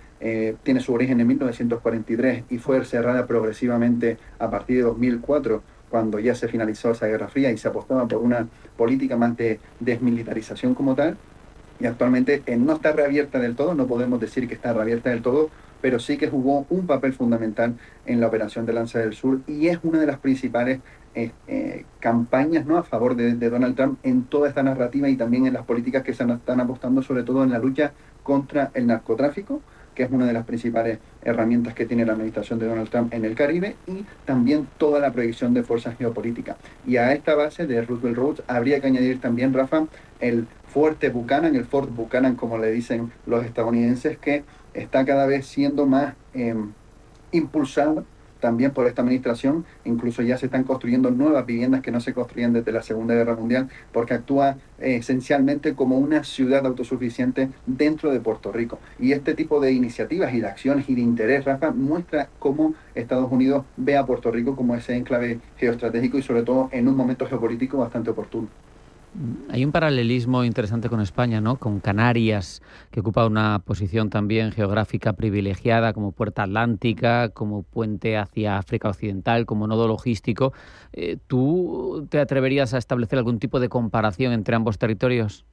tiene su origen en 1943 y fue cerrada progresivamente a partir de 2004, cuando ya se finalizó esa Guerra Fría y se apostaba por una política más de desmilitarización como tal. Y actualmente no está reabierta del todo, no podemos decir que está reabierta del todo, pero sí que jugó un papel fundamental en la Operación de Lanza del Sur y es una de las principales campañas, ¿no?, a favor de Donald Trump en toda esta narrativa y también en las políticas que se están apostando, sobre todo en la lucha contra el narcotráfico, que es una de las principales herramientas que tiene la administración de Donald Trump en el Caribe, y también toda la proyección de fuerzas geopolíticas. Y a esta base de Roosevelt Roads habría que añadir también, Rafa, el fuerte Buchanan, el Fort Buchanan como le dicen los estadounidenses, que está cada vez siendo más impulsado también por esta administración. Incluso ya se están construyendo nuevas viviendas que no se construían desde la Segunda Guerra Mundial, porque actúa esencialmente como una ciudad autosuficiente dentro de Puerto Rico. Y este tipo de iniciativas y de acciones y de interés, Rafa, muestra cómo Estados Unidos ve a Puerto Rico como ese enclave geoestratégico y sobre todo en un momento geopolítico bastante oportuno. Hay un paralelismo interesante con España, ¿no? Con Canarias, que ocupa una posición también geográfica privilegiada como puerta atlántica, como puente hacia África Occidental, como nodo logístico. ¿Tú te atreverías a establecer algún tipo de comparación entre ambos territorios?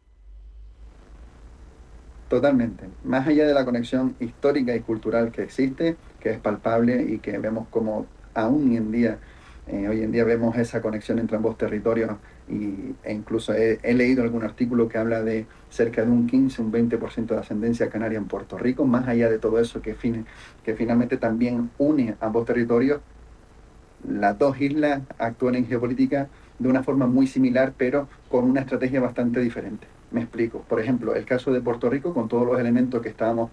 Totalmente. Más allá de la conexión histórica y cultural que existe, que es palpable y que vemos como aún hoy en día vemos esa conexión entre ambos territorios, e incluso he leído algún artículo que habla de cerca de un 15, un 20% de ascendencia canaria en Puerto Rico. Más allá de todo eso que finalmente también une ambos territorios, las dos islas actúan en geopolítica de una forma muy similar, pero con una estrategia bastante diferente. Me explico. Por ejemplo, el caso de Puerto Rico, con todos los elementos que estábamos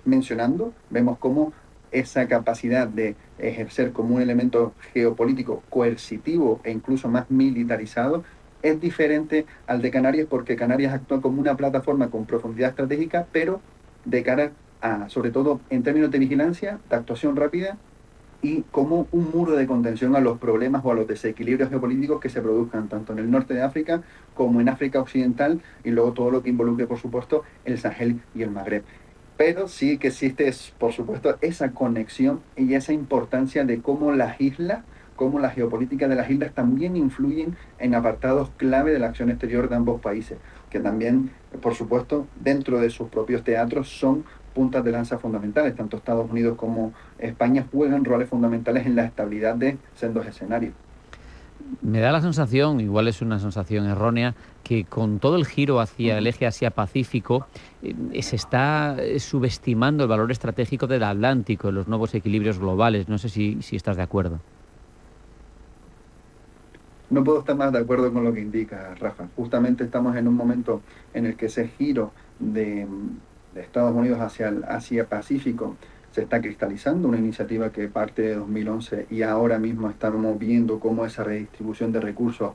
mencionando, vemos cómo esa capacidad de ejercer como un elemento geopolítico coercitivo e incluso más militarizado es diferente al de Canarias, porque Canarias actúa como una plataforma con profundidad estratégica, pero de cara a, sobre todo en términos de vigilancia, de actuación rápida y como un muro de contención a los problemas o a los desequilibrios geopolíticos que se produzcan tanto en el norte de África como en África Occidental, y luego todo lo que involucre, por supuesto, el Sahel y el Magreb. Pero sí que existe, por supuesto, esa conexión y esa importancia de cómo las islas, cómo la geopolítica de las islas también influyen en apartados clave de la acción exterior de ambos países, que también, por supuesto, dentro de sus propios teatros son puntas de lanza fundamentales. Tanto Estados Unidos como España juegan roles fundamentales en la estabilidad de sendos escenarios. Me da la sensación, igual es una sensación errónea, que con todo el giro hacia el eje Asia-Pacífico se está subestimando el valor estratégico del Atlántico, los nuevos equilibrios globales. No sé si estás de acuerdo. No puedo estar más de acuerdo con lo que indica Rafa. Justamente estamos en un momento en el que ese giro de Estados Unidos hacia el Asia-Pacífico se está cristalizando, una iniciativa que parte de 2011 y ahora mismo estamos viendo cómo esa redistribución de recursos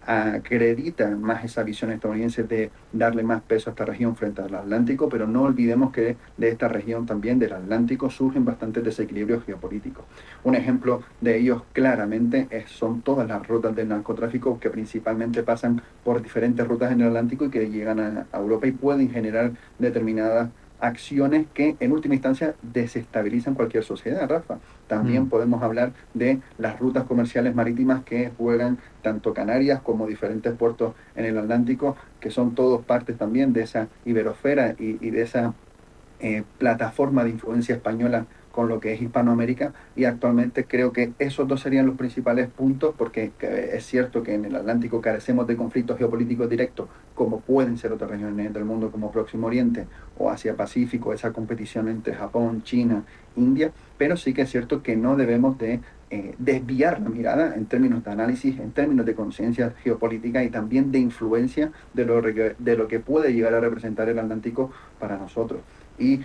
acredita más esa visión estadounidense de darle más peso a esta región frente al Atlántico, pero no olvidemos que de esta región también, del Atlántico, surgen bastantes desequilibrios geopolíticos. Un ejemplo de ellos claramente son todas las rutas del narcotráfico que principalmente pasan por diferentes rutas en el Atlántico y que llegan a Europa y pueden generar determinadas acciones que en última instancia desestabilizan cualquier sociedad, Rafa. También podemos hablar de las rutas comerciales marítimas que juegan tanto Canarias como diferentes puertos en el Atlántico, que son todos partes también de esa iberosfera y de esa plataforma de influencia española con lo que es Hispanoamérica, y actualmente creo que esos dos serían los principales puntos, porque es cierto que en el Atlántico carecemos de conflictos geopolíticos directos, como pueden ser otras regiones del mundo como Próximo Oriente o Asia-Pacífico, esa competición entre Japón, China, India, pero sí que es cierto que no debemos de desviar la mirada en términos de análisis, en términos de conciencia geopolítica y también de influencia de lo que puede llegar a representar el Atlántico para nosotros. Y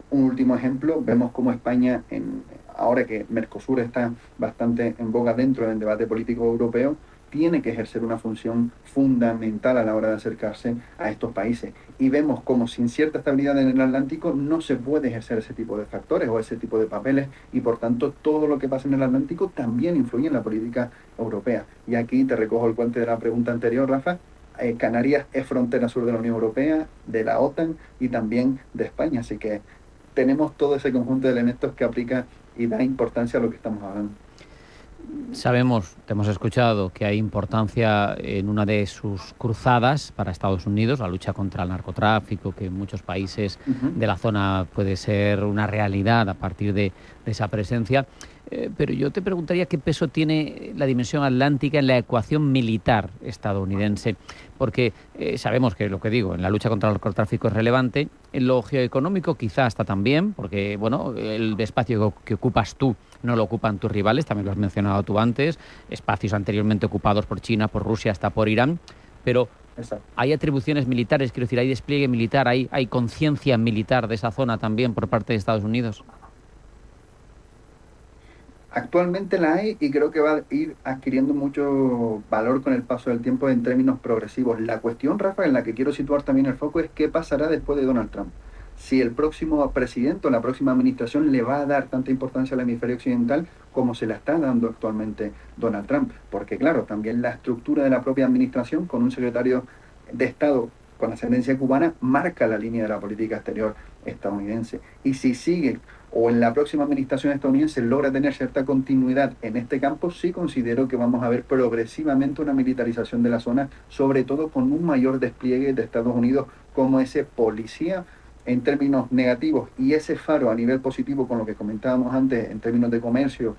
un último ejemplo, vemos cómo España, ahora que Mercosur está bastante en boga dentro del debate político europeo, tiene que ejercer una función fundamental a la hora de acercarse a estos países. Y vemos como sin cierta estabilidad en el Atlántico no se puede ejercer ese tipo de factores o ese tipo de papeles, y por tanto todo lo que pasa en el Atlántico también influye en la política europea. Y aquí te recojo el guante de la pregunta anterior, Rafa. Canarias es frontera sur de la Unión Europea, de la OTAN y también de España, así que tenemos todo ese conjunto de elementos que aplica y da importancia a lo que estamos hablando. Sabemos, te hemos escuchado, que hay importancia en una de sus cruzadas para Estados Unidos, la lucha contra el narcotráfico, que en muchos países de la zona puede ser una realidad a partir de esa presencia. Pero yo te preguntaría qué peso tiene la dimensión atlántica en la ecuación militar estadounidense, porque sabemos que, lo que digo, en la lucha contra el narcotráfico es relevante, en lo geoeconómico quizá hasta también, porque bueno, el espacio que ocupas tú no lo ocupan tus rivales, también lo has mencionado tú antes, espacios anteriormente ocupados por China, por Rusia, hasta por Irán, pero Exacto. ¿Hay atribuciones militares? Quiero decir, ¿hay despliegue militar? ¿Hay conciencia militar de esa zona también por parte de Estados Unidos? Actualmente la hay y creo que va a ir adquiriendo mucho valor con el paso del tiempo en términos progresivos. La cuestión, Rafa, en la que quiero situar también el foco es qué pasará después de Donald Trump. Si el próximo presidente o la próxima administración le va a dar tanta importancia al hemisferio occidental como se la está dando actualmente Donald Trump. Porque claro, también la estructura de la propia administración con un secretario de Estado con ascendencia cubana marca la línea de la política exterior estadounidense. Y si sigue o en la próxima administración estadounidense logra tener cierta continuidad en este campo, sí considero que vamos a ver progresivamente una militarización de la zona, sobre todo con un mayor despliegue de Estados Unidos como ese policía en términos negativos y ese faro a nivel positivo con lo que comentábamos antes en términos de comercio,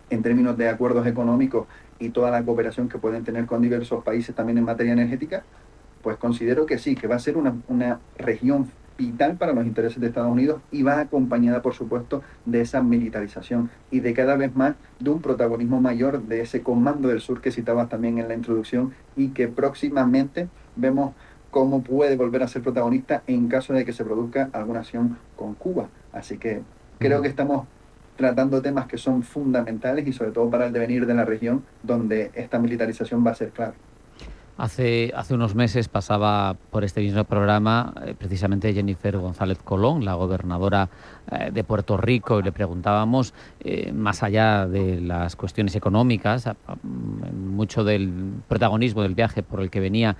en términos de acuerdos económicos y toda la cooperación que pueden tener con diversos países también en materia energética, pues considero que sí, que va a ser una región vital para los intereses de Estados Unidos y va acompañada, por supuesto, de esa militarización y de cada vez más de un protagonismo mayor de ese comando del sur que citabas también en la introducción y que próximamente vemos cómo puede volver a ser protagonista en caso de que se produzca alguna acción con Cuba. Así que creo que estamos tratando temas que son fundamentales y sobre todo para el devenir de la región donde esta militarización va a ser clave. Hace unos meses pasaba por este mismo programa precisamente Jennifer González Colón, la gobernadora de Puerto Rico, y le preguntábamos, más allá de las cuestiones económicas, mucho del protagonismo del viaje por el que venía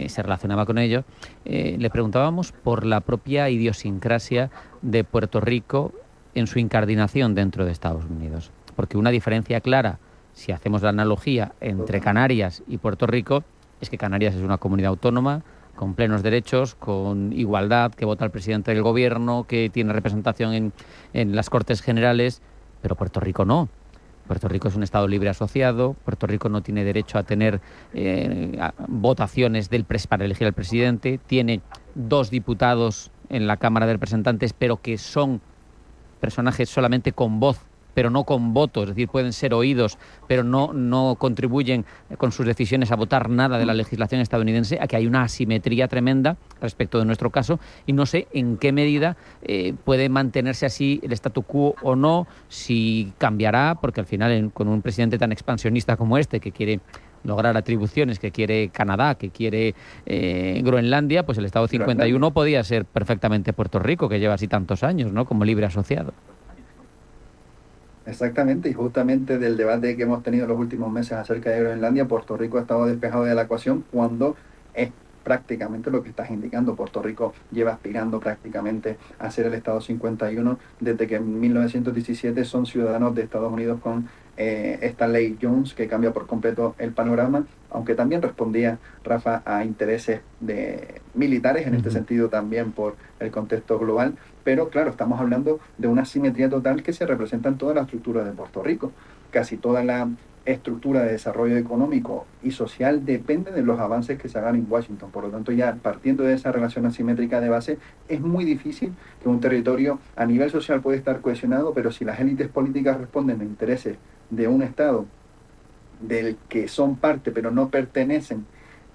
se relacionaba con ello, le preguntábamos por la propia idiosincrasia de Puerto Rico en su incardinación dentro de Estados Unidos. Porque una diferencia clara, si hacemos la analogía entre Canarias y Puerto Rico, es que Canarias es una comunidad autónoma, con plenos derechos, con igualdad, que vota el presidente del gobierno, que tiene representación en las Cortes Generales, pero Puerto Rico no. Puerto Rico es un Estado libre asociado, Puerto Rico no tiene derecho a tener votaciones para elegir al presidente, tiene 2 diputados en la Cámara de Representantes, pero que son personajes solamente con voz, pero no con voto, es decir, pueden ser oídos, pero no contribuyen con sus decisiones a votar nada de la legislación estadounidense. Aquí hay una asimetría tremenda respecto de nuestro caso y no sé en qué medida puede mantenerse así el statu quo o no, si cambiará, porque al final con un presidente tan expansionista como este, que quiere lograr atribuciones, que quiere Canadá, que quiere Groenlandia, pues el Estado 51 podía ser perfectamente Puerto Rico, que lleva así tantos años, ¿no?, como libre asociado. Exactamente, y justamente del debate que hemos tenido en los últimos meses acerca de Groenlandia, Puerto Rico ha estado despejado de la ecuación cuando es prácticamente lo que estás indicando. Puerto Rico lleva aspirando prácticamente a ser el Estado 51 desde que en 1917 son ciudadanos de Estados Unidos con esta ley Jones que cambia por completo el panorama, aunque también respondía, Rafa, a intereses militares en este sentido también por el contexto global. Pero claro, estamos hablando de una asimetría total que se representa en toda la estructura de Puerto Rico. Casi toda la estructura de desarrollo económico y social depende de los avances que se hagan en Washington. Por lo tanto, ya partiendo de esa relación asimétrica de base, es muy difícil que un territorio a nivel social puede estar cohesionado, pero si las élites políticas responden a intereses de un Estado del que son parte pero no pertenecen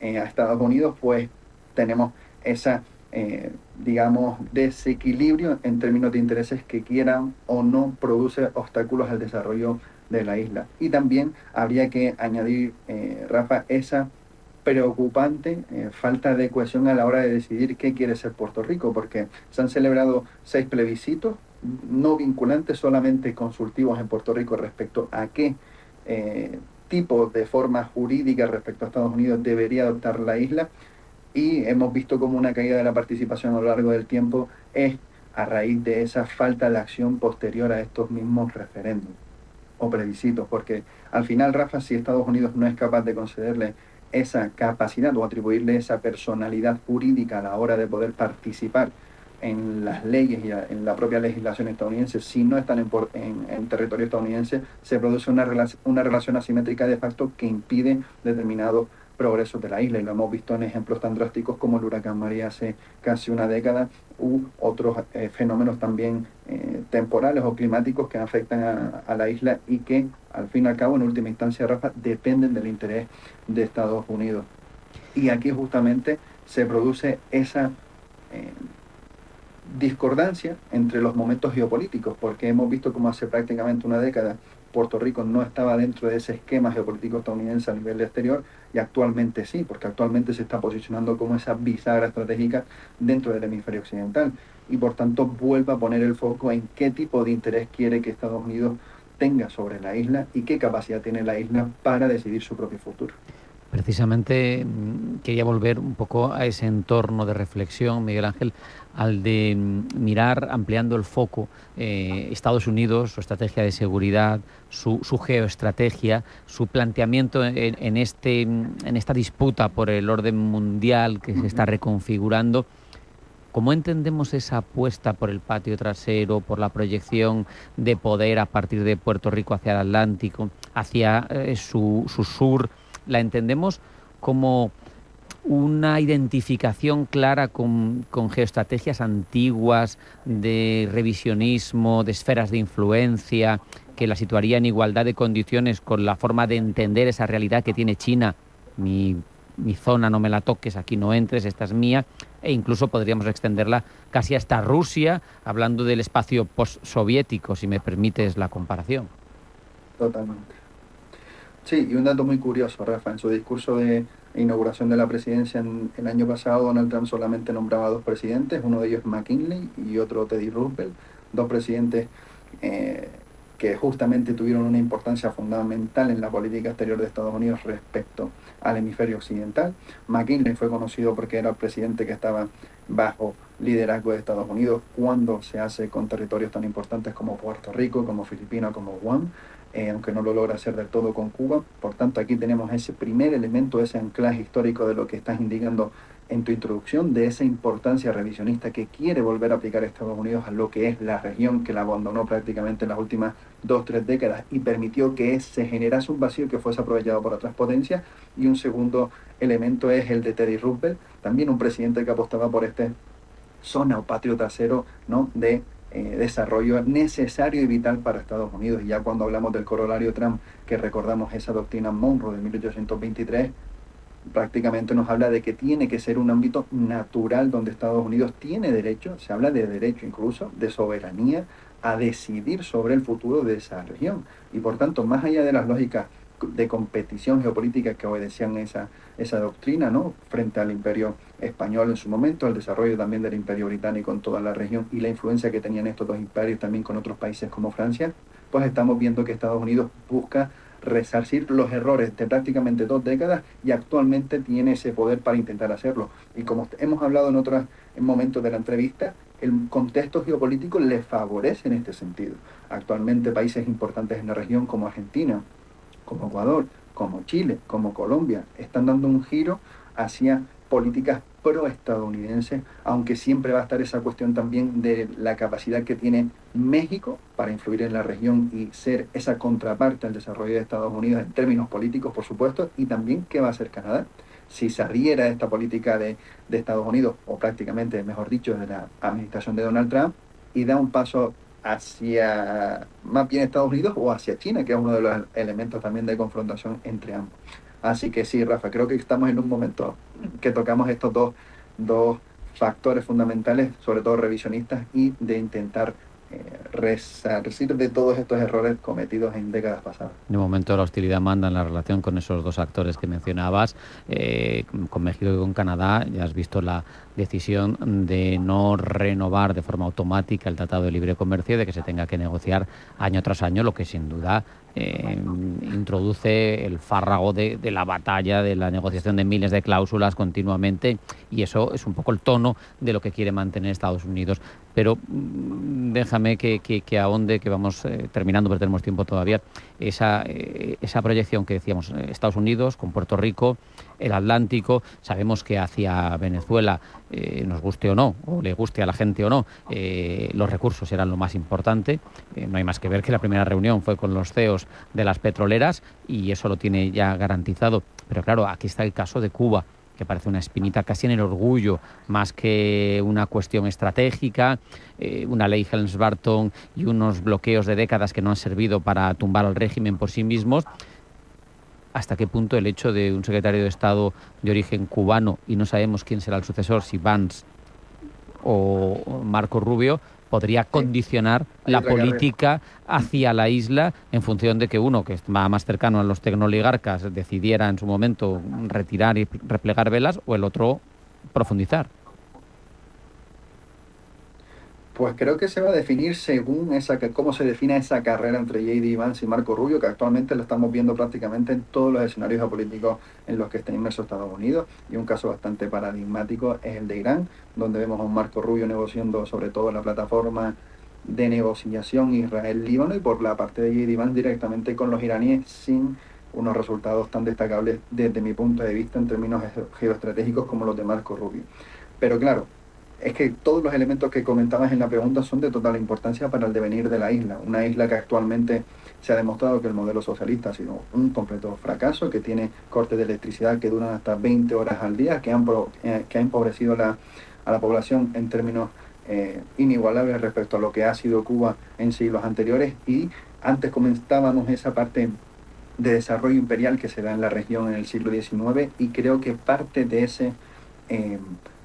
a Estados Unidos, pues tenemos esa digamos, desequilibrio en términos de intereses que quieran o no produce obstáculos al desarrollo de la isla. Y también habría que añadir, Rafa, esa preocupante falta de cohesión a la hora de decidir qué quiere ser Puerto Rico, porque se han celebrado 6 plebiscitos no vinculantes, solamente consultivos en Puerto Rico respecto a qué tipo de forma jurídica respecto a Estados Unidos debería adoptar la isla. Y hemos visto como una caída de la participación a lo largo del tiempo es a raíz de esa falta de acción posterior a estos mismos referéndums o plebiscitos, porque al final, Rafa, si Estados Unidos no es capaz de concederle esa capacidad o atribuirle esa personalidad jurídica a la hora de poder participar en las leyes y en la propia legislación estadounidense, si no están en territorio estadounidense, se produce una relación asimétrica de facto que impide determinados progresos de la isla, y lo hemos visto en ejemplos tan drásticos como el huracán María hace casi una década u otros fenómenos también temporales o climáticos que afectan a la isla y que al fin y al cabo, en última instancia, Rafa, dependen del interés de Estados Unidos. Y aquí justamente se produce esa discordancia entre los momentos geopolíticos, porque hemos visto como hace prácticamente una década Puerto Rico no estaba dentro de ese esquema geopolítico estadounidense a nivel exterior, y actualmente sí, porque actualmente se está posicionando como esa bisagra estratégica dentro del hemisferio occidental, y por tanto vuelve a poner el foco en qué tipo de interés quiere que Estados Unidos tenga sobre la isla y qué capacidad tiene la isla para decidir su propio futuro. Precisamente quería volver un poco a ese entorno de reflexión, Miguel Ángel, al de mirar, ampliando el foco, Estados Unidos, su estrategia de seguridad, su geoestrategia, su planteamiento en esta disputa por el orden mundial que se está reconfigurando. ¿Cómo entendemos esa apuesta por el patio trasero, por la proyección de poder a partir de Puerto Rico hacia el Atlántico, hacia su sur? ¿La entendemos como una identificación clara con geoestrategias antiguas, de revisionismo, de esferas de influencia, que la situaría en igualdad de condiciones con la forma de entender esa realidad que tiene China? Mi zona no me la toques, aquí no entres, esta es mía, e incluso podríamos extenderla casi hasta Rusia, hablando del espacio postsoviético, si me permites la comparación. Totalmente. Sí, y un dato muy curioso, Rafa, en su discurso de inauguración de la presidencia el año pasado, Donald Trump solamente nombraba 2 presidentes, uno de ellos McKinley y otro Teddy Roosevelt, 2 presidentes que justamente tuvieron una importancia fundamental en la política exterior de Estados Unidos respecto al hemisferio occidental. McKinley fue conocido porque era el presidente que estaba bajo liderazgo de Estados Unidos cuando se hace con territorios tan importantes como Puerto Rico, como Filipinas, como Guam, aunque no lo logra hacer del todo con Cuba. Por tanto, aquí tenemos ese primer elemento, ese anclaje histórico de lo que estás indicando en tu introducción, de esa importancia revisionista que quiere volver a aplicar a Estados Unidos a lo que es la región que la abandonó prácticamente en las últimas 2-3 décadas y permitió que se generase un vacío que fuese aprovechado por otras potencias. Y un segundo elemento es el de Teddy Roosevelt, también un presidente que apostaba por esta zona o patio trasero, ¿no?, de desarrollo necesario y vital para Estados Unidos. Y ya cuando hablamos del corolario Trump, que recordamos esa doctrina Monroe de 1823, prácticamente nos habla de que tiene que ser un ámbito natural donde Estados Unidos tiene derecho, se habla de derecho incluso, de soberanía, a decidir sobre el futuro de esa región. Y por tanto, más allá de las lógicas de competición geopolítica que obedecían esa doctrina, ¿no?, frente al imperio español en su momento, el desarrollo también del imperio británico en toda la región y la influencia que tenían estos 2 imperios también con otros países como Francia, pues estamos viendo que Estados Unidos busca resarcir los errores de prácticamente 2 décadas y actualmente tiene ese poder para intentar hacerlo. Y como hemos hablado en momentos de la entrevista, el contexto geopolítico le favorece en este sentido. Actualmente países importantes en la región como Argentina, como Ecuador, como Chile, como Colombia, están dando un giro hacia políticas pro-estadounidenses, aunque siempre va a estar esa cuestión también de la capacidad que tiene México para influir en la región y ser esa contraparte al desarrollo de Estados Unidos en términos políticos, por supuesto, y también qué va a hacer Canadá. Si se adhiera a esta política de Estados Unidos, o prácticamente, mejor dicho, de la administración de Donald Trump, y da un paso hacia más bien Estados Unidos o hacia China, que es uno de los elementos también de confrontación entre ambos. Así que sí, Rafa, creo que estamos en un momento que tocamos estos dos factores fundamentales, sobre todo revisionistas, y de intentar resarcir de todos estos errores cometidos en décadas pasadas. De momento la hostilidad manda en la relación con esos 2 actores que mencionabas, con México y con Canadá. Ya has visto la decisión de no renovar de forma automática el Tratado de Libre Comercio, de que se tenga que negociar año tras año, lo que sin duda introduce el fárrago de la batalla, de la negociación de miles de cláusulas continuamente, y eso es un poco el tono de lo que quiere mantener Estados Unidos. Pero déjame que ahonde, que vamos terminando, pero tenemos tiempo todavía, esa proyección que decíamos, Estados Unidos con Puerto Rico, el Atlántico. Sabemos que hacia Venezuela, nos guste o no, o le guste a la gente o no, los recursos eran lo más importante. No hay más que ver que la primera reunión fue con los CEOs de las petroleras y eso lo tiene ya garantizado. Pero claro, aquí está el caso de Cuba, que parece una espinita casi en el orgullo, más que una cuestión estratégica, una ley Helms-Burton y unos bloqueos de décadas que no han servido para tumbar al régimen por sí mismos. hasta qué punto el hecho de un secretario de Estado de origen cubano, y no sabemos quién será el sucesor, si Vance o Marco Rubio, podría condicionar la política hacia la isla en función de que uno, que va más cercano a los tecnoligarcas, decidiera en su momento retirar y replegar velas, o el otro profundizar. Pues creo que se va a definir según cómo se defina esa carrera entre J.D. Vance y Marco Rubio, que actualmente lo estamos viendo prácticamente en todos los escenarios geopolíticos en los que está inmerso Estados Unidos. Y un caso bastante paradigmático es el de Irán, donde vemos a un Marco Rubio negociando sobre todo la plataforma de negociación Israel-Líbano, y por la parte de J.D. Vance directamente con los iraníes, sin unos resultados tan destacables desde mi punto de vista en términos geoestratégicos como los de Marco Rubio. Pero claro, es que todos los elementos que comentabas en la pregunta son de total importancia para el devenir de la isla. Una isla que actualmente se ha demostrado que el modelo socialista ha sido un completo fracaso, que tiene cortes de electricidad que duran hasta 20 horas al día, que ha empobrecido a la población en términos inigualables respecto a lo que ha sido Cuba en siglos anteriores. Y antes comentábamos esa parte de desarrollo imperial que se da en la región en el siglo XIX, y creo que parte de ese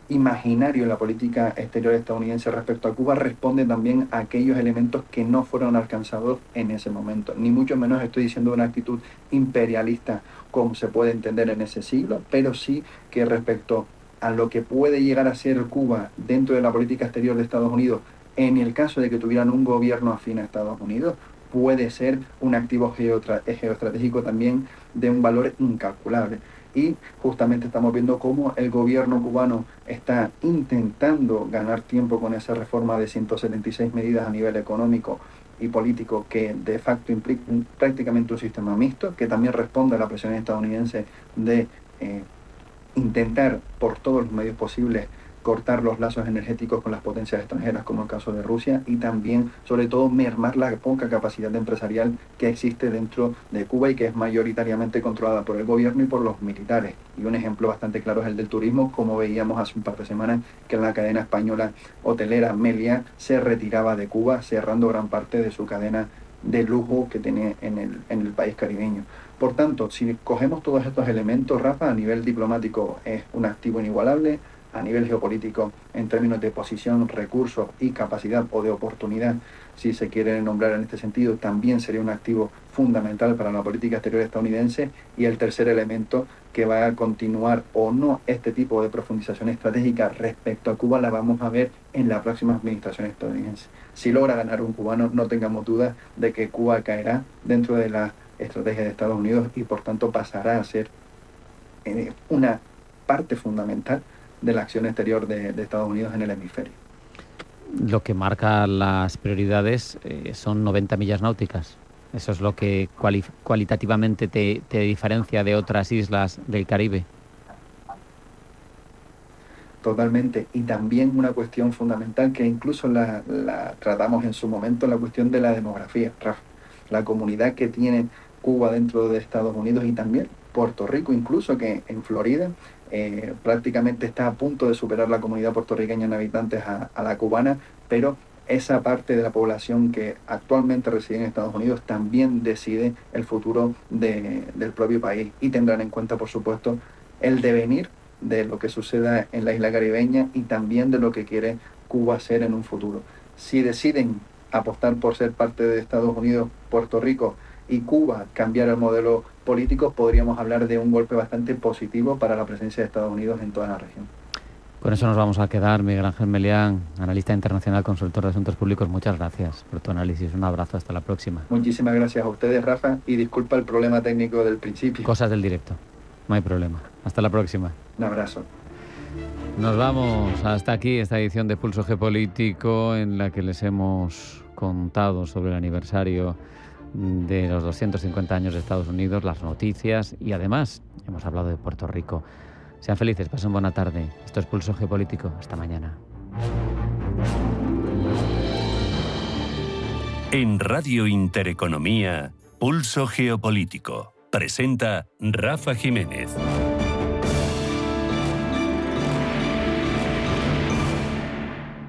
imaginario en la política exterior estadounidense respecto a Cuba responde también a aquellos elementos que no fueron alcanzados en ese momento. Ni mucho menos estoy diciendo una actitud imperialista como se puede entender en ese siglo, pero sí que respecto a lo que puede llegar a ser Cuba dentro de la política exterior de Estados Unidos, en el caso de que tuvieran un gobierno afín a Estados Unidos, puede ser un activo geoestratégico también de un valor incalculable. Y justamente estamos viendo cómo el gobierno cubano está intentando ganar tiempo con esa reforma de 176 medidas a nivel económico y político, que de facto implica prácticamente un sistema mixto, que también responde a la presión estadounidense de intentar por todos los medios posibles cortar los lazos energéticos con las potencias extranjeras, como el caso de Rusia, y también, sobre todo, mermar la poca capacidad empresarial que existe dentro de Cuba y que es mayoritariamente controlada por el gobierno y por los militares. Y un ejemplo bastante claro es el del turismo, como veíamos hace un par de semanas que la cadena española hotelera Meliá se retiraba de Cuba, cerrando gran parte de su cadena de lujo que tiene en el país caribeño. Por tanto, si cogemos todos estos elementos, Rafa, a nivel diplomático es un activo inigualable. A nivel geopolítico, en términos de posición, recursos y capacidad, o de oportunidad, si se quiere nombrar en este sentido, también sería un activo fundamental para la política exterior estadounidense. Y el tercer elemento, que va a continuar o no este tipo de profundización estratégica respecto a Cuba, la vamos a ver en la próxima administración estadounidense. Si logra ganar un cubano, no tengamos duda de que Cuba caerá dentro de la estrategia de Estados Unidos y por tanto pasará a ser una parte fundamental de la acción exterior de Estados Unidos en el hemisferio. Lo que marca las prioridades son 90 millas náuticas. Eso es lo que cualitativamente te diferencia de otras islas del Caribe. Totalmente. Y también una cuestión fundamental que incluso la tratamos en su momento, la cuestión de la demografía, Rafa. La comunidad que tiene Cuba dentro de Estados Unidos, y también Puerto Rico, incluso, que en Florida prácticamente está a punto de superar la comunidad puertorriqueña en habitantes a la cubana, pero esa parte de la población que actualmente reside en Estados Unidos también decide el futuro del propio país, y tendrán en cuenta, por supuesto, el devenir de lo que suceda en la isla caribeña y también de lo que quiere Cuba ser en un futuro. Si deciden apostar por ser parte de Estados Unidos, Puerto Rico y Cuba, cambiar el modelo político, podríamos hablar de un golpe bastante positivo para la presencia de Estados Unidos en toda la región. Con eso nos vamos a quedar. Miguel Ángel Melián, analista internacional, consultor de asuntos públicos, muchas gracias por tu análisis. Un abrazo, hasta la próxima. Muchísimas gracias a ustedes, Rafa, y disculpa el problema técnico del principio. Cosas del directo, no hay problema. Hasta la próxima. Un abrazo. Nos vamos. Hasta aquí esta edición de Pulso Geopolítico, en la que les hemos contado sobre el aniversario de los 250 años de Estados Unidos, las noticias, y además hemos hablado de Puerto Rico. Sean felices, pasen buena tarde. Esto es Pulso Geopolítico. Hasta mañana. En Radio Intereconomía, Pulso Geopolítico. Presenta Rafa Jiménez.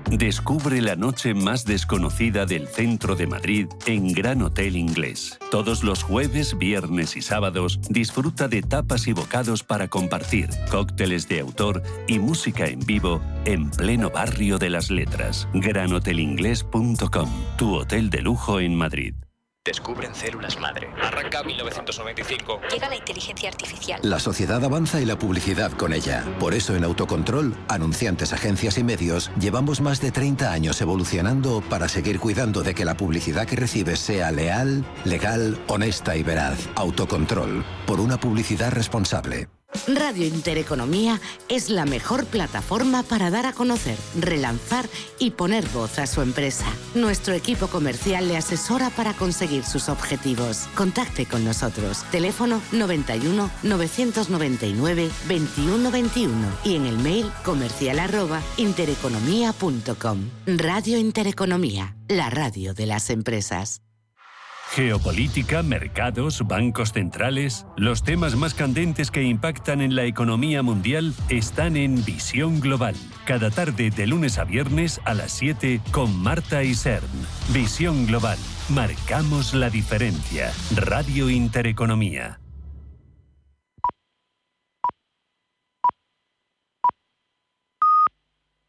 Descubre la noche más desconocida del centro de Madrid en Gran Hotel Inglés. Todos los jueves, viernes y sábados disfruta de tapas y bocados para compartir, cócteles de autor y música en vivo en pleno barrio de las letras. GranHotelInglés.com, tu hotel de lujo en Madrid. Descubren células madre. Arranca 1995. Llega la inteligencia artificial. La sociedad avanza y la publicidad con ella. Por eso en Autocontrol, anunciantes, agencias y medios, llevamos más de 30 años evolucionando para seguir cuidando de que la publicidad que recibes sea leal, legal, honesta y veraz. Autocontrol, por una publicidad responsable. Radio Intereconomía es la mejor plataforma para dar a conocer, relanzar y poner voz a su empresa. Nuestro equipo comercial le asesora para conseguir sus objetivos. Contacte con nosotros. Teléfono 91 999 2121 y en el mail comercial@intereconomia.com. Radio Intereconomía, la radio de las empresas. Geopolítica, mercados, bancos centrales. Los temas más candentes que impactan en la economía mundial están en Visión Global. Cada tarde de lunes a viernes a las 7 con Marta Isern. Visión Global. Marcamos la diferencia. Radio Intereconomía.